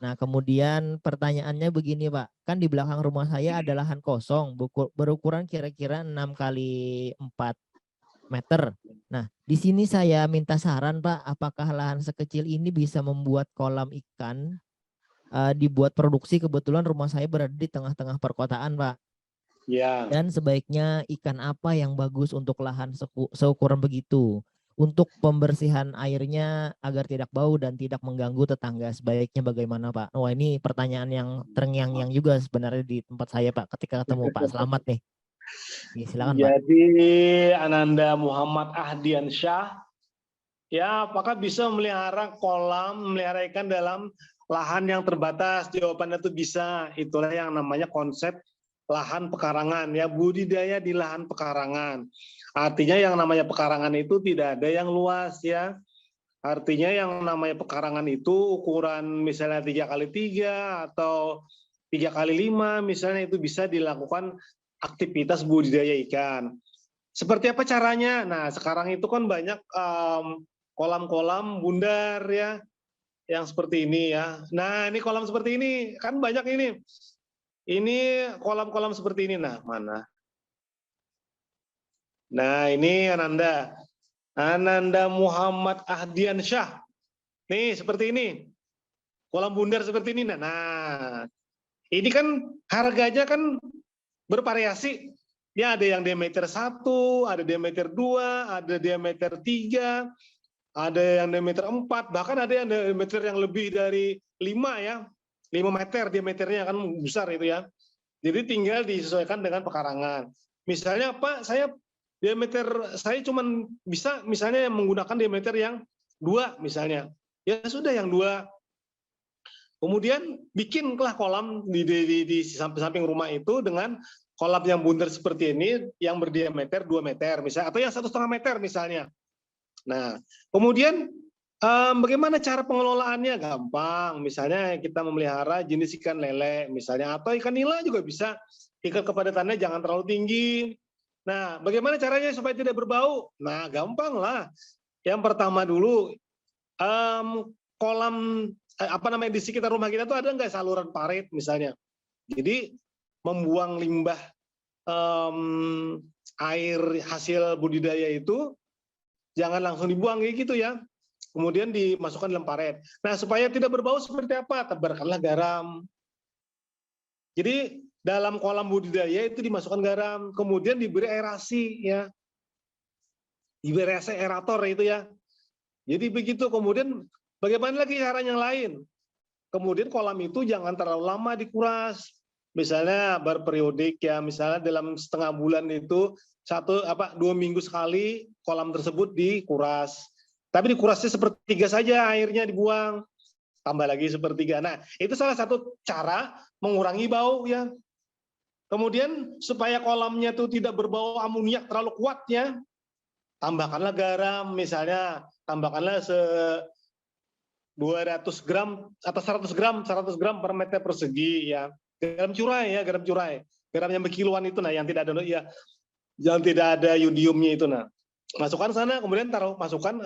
Nah kemudian pertanyaannya begini Pak. Kan di belakang rumah saya ada lahan kosong berukuran kira-kira 6 kali 4 meter. Nah, di sini saya minta saran Pak, apakah lahan sekecil ini bisa membuat kolam ikan dibuat produksi? Kebetulan rumah saya berada di tengah-tengah perkotaan Pak. Ya. Dan sebaiknya ikan apa yang bagus untuk lahan seukuran begitu? Untuk pembersihan airnya agar tidak bau dan tidak mengganggu tetangga, sebaiknya bagaimana Pak? Wah ini pertanyaan yang terngiang-ngiang juga sebenarnya di tempat saya Pak ketika ketemu Pak Slamet nih. Ya, silakan Pak. Jadi Ananda Muhammad Ahdian Syah, ya apakah bisa memelihara ikan dalam lahan yang terbatas? Jawabannya itu bisa. Itulah yang namanya konsep lahan pekarangan ya, budidaya di lahan pekarangan. Artinya yang namanya pekarangan itu tidak ada yang luas ya. Artinya yang namanya pekarangan itu ukuran misalnya 3x3 atau 3x5 misalnya, itu bisa dilakukan aktivitas budidaya ikan. Seperti apa caranya? Nah, sekarang itu kan banyak kolam-kolam bundar ya, yang seperti ini ya. Nah, ini kolam seperti ini, kan banyak ini. Ini kolam-kolam seperti ini. Nah, mana? Nah, ini Ananda Muhammad Ahdian Syah. Nih, seperti ini. Kolam bundar seperti ini. Nah, ini kan harganya kan bervariasi. Ya, ada yang diameter 1, ada diameter 2, ada diameter 3, ada yang diameter 4, bahkan ada yang diameter yang lebih dari 5 ya. 5 meter diameternya kan besar itu ya. Jadi tinggal disesuaikan dengan pekarangan. Misalnya Pak, saya cuma bisa misalnya menggunakan diameter yang 2 misalnya. Ya sudah yang 2. Kemudian bikinlah kolam di samping rumah itu dengan kolam yang bundar seperti ini yang berdiameter 2 meter misalnya, atau yang 1,5 meter misalnya. Nah, kemudian bagaimana cara pengelolaannya? Gampang. Misalnya kita memelihara jenis ikan lele misalnya, atau ikan nila juga bisa. Tingkat kepadatannya jangan terlalu tinggi. Nah, bagaimana caranya supaya tidak berbau? Nah, gampang lah. Yang pertama dulu, kolam di sekitar rumah kita tuh ada nggak saluran parit misalnya. Jadi membuang limbah air hasil budidaya itu jangan langsung dibuang kayak gitu ya. Kemudian dimasukkan dalam paret. Nah, supaya tidak berbau seperti apa? Tebarkanlah garam. Jadi dalam kolam budidaya itu dimasukkan garam, kemudian diberi aerasi ya. Diberi aerator itu ya. Jadi begitu. Kemudian bagaimana lagi cara yang lain? Kemudian kolam itu jangan terlalu lama dikuras. Misalnya berperiodik ya, misalnya dalam setengah bulan itu 2 minggu sekali kolam tersebut dikuras. Tapi dikurasnya sepertiga saja airnya dibuang. tambah lagi sepertiga. Nah, itu salah satu cara mengurangi bau ya. Kemudian supaya kolamnya itu tidak berbau amoniak terlalu kuat ya, tambahkanlah garam, misalnya tambahkanlah 200 gram atau 100 gram per meter persegi ya. Garam curai ya, garam curai. Garam yang berkiloan itu nah yang tidak ada ya, yang tidak ada yodiumnya itu nah. Masukkan sana, kemudian masukkan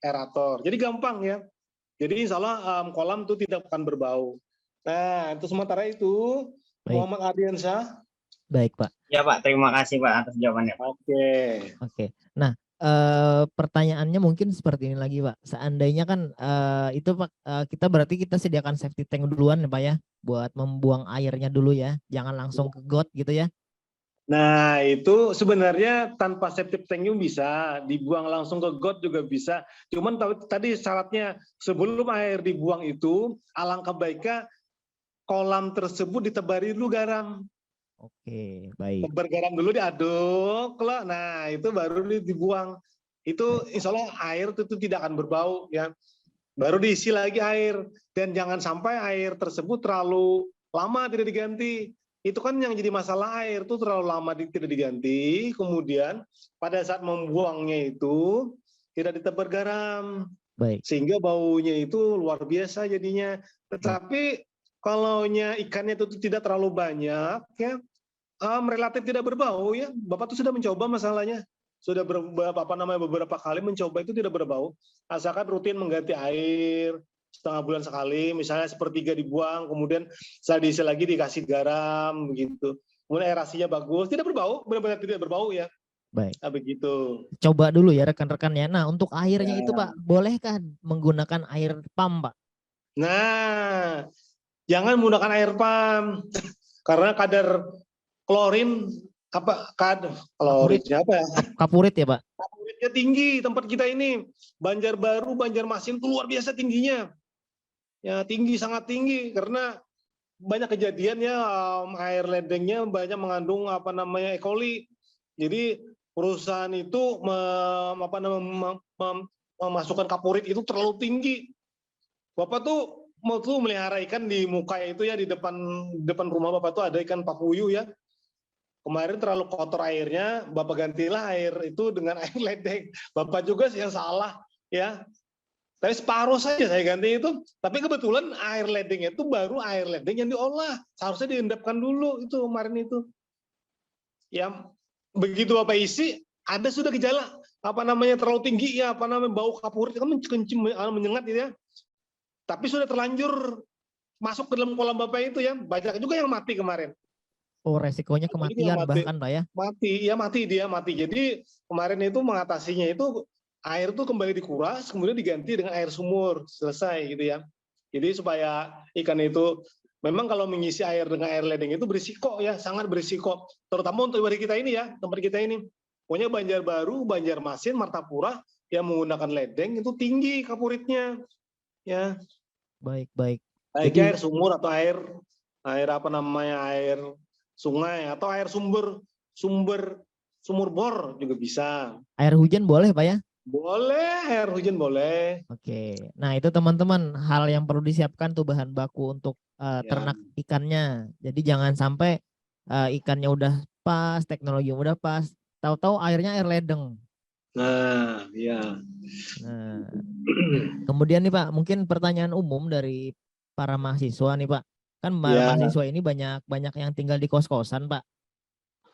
aerator. Jadi gampang ya. Jadi insya Allah kolam itu tidak akan berbau. Nah, itu sementara itu. Baik. Muhammad Ardiansyah. Baik, Pak. Ya Pak, terima kasih Pak atas jawabannya. Oke. Nah, pertanyaannya mungkin seperti ini lagi, Pak. Seandainya kan itu Pak, kita berarti kita sediakan safety tank duluan ya Pak ya, buat membuang airnya dulu ya, jangan langsung ke got gitu ya. Nah, itu sebenarnya tanpa safety tank bisa, dibuang langsung ke got juga bisa. Cuman tadi syaratnya sebelum air dibuang itu, alangkah baiknya kolam tersebut ditebari dulu garam. Oke, baik. Tebar garam dulu diaduk, nah itu baru dibuang. Itu insya Allah air itu tidak akan berbau ya. Baru diisi lagi air dan jangan sampai air tersebut terlalu lama tidak diganti. Itu kan yang jadi masalah, air itu terlalu lama tidak diganti. Kemudian pada saat membuangnya itu tidak ditebar garam, Baik. sehingga baunya itu luar biasa jadinya. Tetapi kalaunya ikannya itu tidak terlalu banyak ya, relatif tidak berbau ya. Bapak tuh sudah mencoba masalahnya, sudah beberapa kali mencoba itu tidak berbau, asalkan rutin mengganti air setengah bulan sekali, misalnya sepertiga dibuang, kemudian setelah diisi lagi dikasih garam begitu. Kemudian aerasinya bagus, tidak berbau, benar-benar tidak berbau ya. Baik. Nah, begitu. Coba dulu ya rekan-rekan ya. Nah, untuk airnya Ya. itu Pak, bolehkah menggunakan air pump, Pak? Nah, jangan menggunakan air pump karena kadar klorin klorinnya apa ya? Kapurit ya, Pak? Kapuritnya tinggi tempat kita ini. Banjarbaru, Banjarmasin itu luar biasa tingginya. Ya, tinggi, sangat tinggi karena banyak kejadian ya, air ledengnya banyak mengandung E. coli. Jadi perusahaan itu memasukkan kapurit itu terlalu tinggi. Bapak tuh mau melihara ikan di muka itu ya, di depan rumah Bapak tuh ada ikan papuyu ya. Kemarin terlalu kotor airnya, Bapak gantilah air itu dengan air ledeng. Bapak juga sih yang salah ya. Tapi separuh saja saya ganti itu. Tapi kebetulan air ledengnya itu baru air ledeng yang diolah. Seharusnya diendapkan dulu itu kemarin itu. Ya begitu Bapak isi, ada sudah gejala terlalu tinggi ya, bau kapurit kan menyengat gitu ya. Tapi sudah terlanjur masuk ke dalam kolam Bapak itu ya, banyak juga yang mati kemarin. Oh, resikonya kematian bahkan Pak ya? Mati. Jadi kemarin itu mengatasinya itu air itu kembali dikuras, kemudian diganti dengan air sumur, selesai gitu ya. Jadi supaya ikan itu, memang kalau mengisi air dengan air ledeng itu berisiko ya, sangat berisiko. Terutama untuk kita ini ya, tempat kita ini. Pokoknya Banjarbaru, Banjarmasin, Martapura yang menggunakan ledeng itu tinggi kapuritnya. Ya. Baik. Jadi air sumur atau air sungai atau air sumur bor juga bisa. Air hujan boleh Pak ya? Boleh, air hujan boleh. Oke. Nah, itu teman-teman hal yang perlu disiapkan tuh bahan baku untuk ternak ikannya. Jadi jangan sampai ikannya udah pas, teknologi udah pas, tahu-tahu airnya air ledeng. Nah, ya. Nah, kemudian nih Pak, mungkin pertanyaan umum dari para mahasiswa nih Pak. Kan para mahasiswa ini banyak yang tinggal di kos-kosan Pak.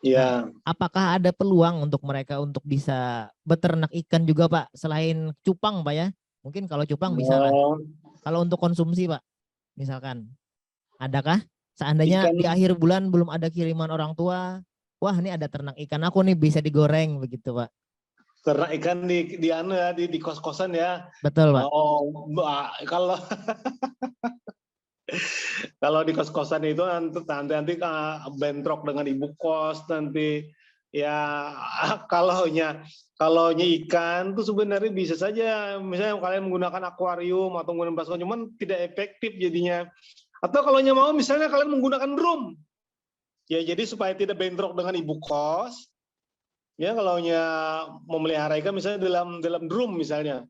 Iya. Nah, apakah ada peluang untuk mereka untuk bisa beternak ikan juga Pak, selain cupang Pak ya? Mungkin kalau cupang bisa lah. Kalau untuk konsumsi Pak, misalkan, adakah? Seandainya di akhir bulan belum ada kiriman orang tua, wah ini ada ternak ikan aku nih bisa digoreng begitu Pak. Ternak ikan di kos-kosan ya. Betul Pak. Oh, kalau di kos-kosan itu nanti bentrok dengan ibu kos nanti ya. Kalau ikan tuh sebenarnya bisa saja, misalnya kalian menggunakan akuarium atau menggunakan baskom, cuman tidak efektif jadinya. Atau kalau mau misalnya kalian menggunakan drum ya, jadi supaya tidak bentrok dengan ibu kos ya, kalau memelihara ikan misalnya dalam drum misalnya.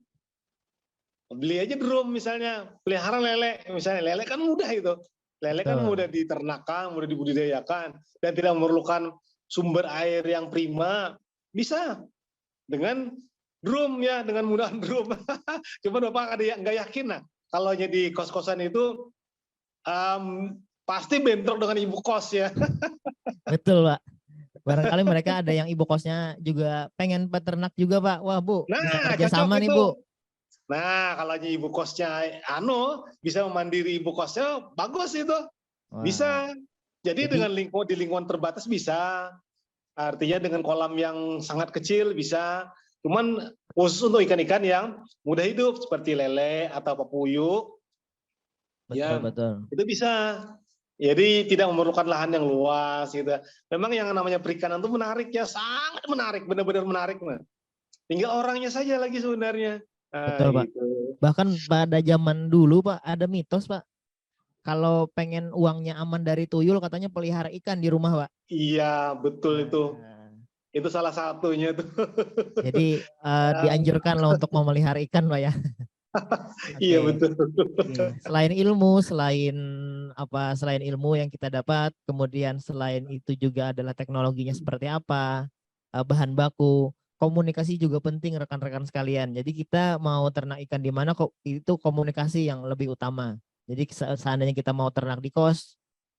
Beli aja drum misalnya, pelihara lele misalnya, lele kan mudah itu. Lele kan Betul. mudah diternakan, mudah dibudidayakan, dan tidak memerlukan sumber air yang prima. Bisa dengan drum ya, dengan menggunakan drum. Cuma Bapak ada yang nggak yakin nah, kalau di kos-kosan itu pasti bentrok dengan ibu kos ya. Betul, Pak. Barangkali mereka ada yang ibu kosnya juga pengen peternak juga, Pak. Wah, Bu, bisa Nah, kerja sama cocok nih, itu. Bu. Nah, kalau ibu kosnya bisa memandiri ibu kosnya, bagus itu. Wah, Bisa. Jadi Jadi- dengan di lingkungan terbatas bisa. Artinya dengan kolam yang sangat kecil bisa. Cuman khusus untuk ikan-ikan yang mudah hidup seperti lele atau papuyuk, betul, ya. betul. itu bisa. Jadi tidak memerlukan lahan yang luas gitu. Memang yang namanya perikanan itu menarik ya, sangat menarik, benar-benar menarik. Nah. Tinggal orangnya saja lagi sebenarnya. Nah, Betul, Pak. gitu. Bahkan pada zaman dulu, Pak, ada mitos, Pak. Kalau pengen uangnya aman dari tuyul, katanya pelihara ikan di rumah, Pak. Iya, betul itu. Nah, Itu salah satunya tuh. jadi dianjurkan loh untuk memelihara ikan, Pak ya. Iya, Oke. betul. Oke. Selain ilmu yang kita dapat, kemudian selain itu juga adalah teknologinya seperti apa, bahan baku, komunikasi juga penting rekan-rekan sekalian. Jadi kita mau ternak ikan di mana kok itu komunikasi yang lebih utama. Jadi seandainya kita mau ternak di kos,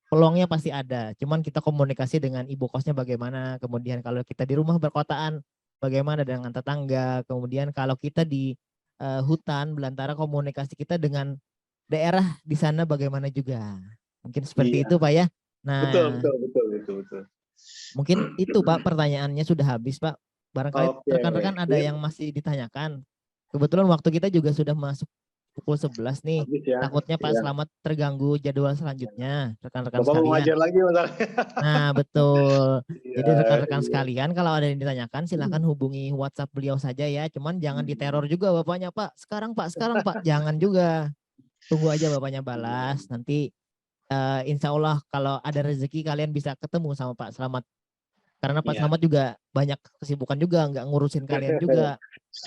peluangnya pasti ada. Cuman kita komunikasi dengan ibu kosnya bagaimana. Kemudian kalau kita di rumah perkotaan, bagaimana dengan tetangga. Kemudian kalau kita di hutan belantara, komunikasi kita dengan daerah di sana bagaimana juga. Mungkin seperti Iya. itu, Pak ya. Nah, Betul. mungkin itu Pak, pertanyaannya sudah habis, Pak. Barangkali Oke. rekan-rekan ada yang masih ditanyakan. Kebetulan waktu kita juga sudah masuk pukul 11 nih. Habis ya. Takutnya Pak Iya. Slamet terganggu jadwal selanjutnya, rekan-rekan Bapak mau sekalian. ngajar lagi masalahnya. Nah, betul. Jadi Iya, rekan-rekan iya. sekalian, kalau ada yang ditanyakan silahkan hubungi WhatsApp beliau saja ya. Cuman jangan diteror juga bapaknya, Pak. Sekarang Pak. Jangan juga. Tunggu aja bapaknya balas. Nanti insya Allah kalau ada rezeki kalian bisa ketemu sama Pak Slamet. Karena Pak Iya. Slamet juga banyak kesibukan juga, nggak ngurusin kalian juga.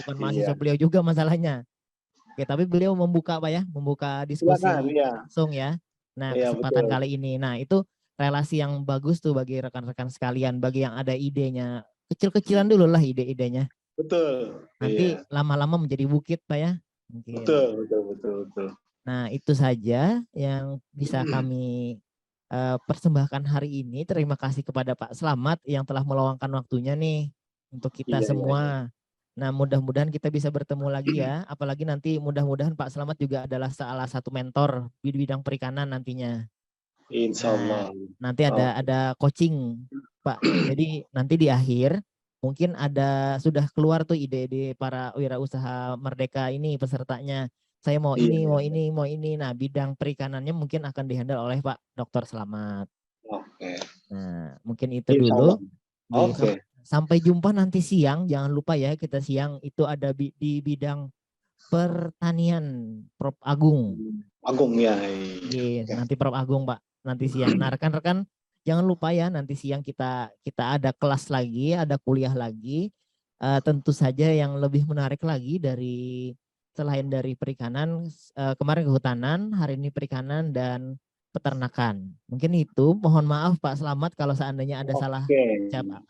Bukan mahasiswa Iya. beliau juga masalahnya. Oke, tapi beliau membuka Pak ya, membuka diskusi Silakan, iya. langsung ya. Nah, Iya, kesempatan betul. kali ini. Nah, itu relasi yang bagus tuh bagi rekan-rekan sekalian, bagi yang ada idenya. Kecil-kecilan dulu lah ide-idenya. Betul. Nanti Iya. lama-lama menjadi bukit, Pak ya. Mungkin. Betul. Nah, itu saja yang bisa kami persembahkan hari ini. Terima kasih kepada Pak Slamet yang telah meluangkan waktunya nih untuk kita Iya. semua. Nah, mudah-mudahan kita bisa bertemu lagi ya. Apalagi nanti mudah-mudahan Pak Slamet juga adalah salah satu mentor di bidang perikanan nantinya. Insya Allah. Nanti ada coaching, Pak. Jadi nanti di akhir mungkin sudah keluar tuh ide-ide para wirausaha Merdeka ini pesertanya. Saya mau Iya. mau ini. Nah, bidang perikanannya mungkin akan dihandle oleh Pak Dr. Slamet. Oke. Nah, mungkin itu Insya dulu. Allah. Oke. Sampai jumpa nanti siang. Jangan lupa ya, kita siang itu ada di bidang pertanian, Prof. Agung. Agung ya. Yes, nanti Prof. Agung, Pak. Nanti siang. Nah, rekan-rekan jangan lupa ya, nanti siang kita ada kelas lagi, ada kuliah lagi. Tentu saja yang lebih menarik lagi selain dari perikanan, kemarin kehutanan, hari ini perikanan dan peternakan. Mungkin itu, mohon maaf Pak Slamet kalau seandainya ada salah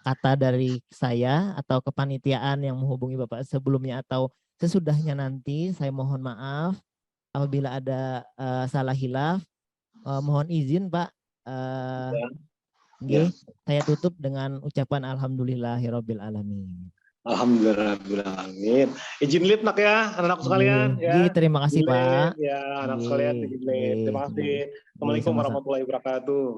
kata dari saya atau kepanitiaan yang menghubungi Bapak sebelumnya atau sesudahnya nanti, saya mohon maaf apabila ada salah hilaf. Mohon izin Pak. Saya tutup dengan ucapan alhamdulillahirabbil alamin. Alhamdulillahirrahmanirrahim. Izin lip nak ya, anak-anak sekalian. Ya. Terima kasih Pak. Ya, anak sekalian izin lip. Terima kasih. Assalamualaikum warahmatullahi wabarakatuh.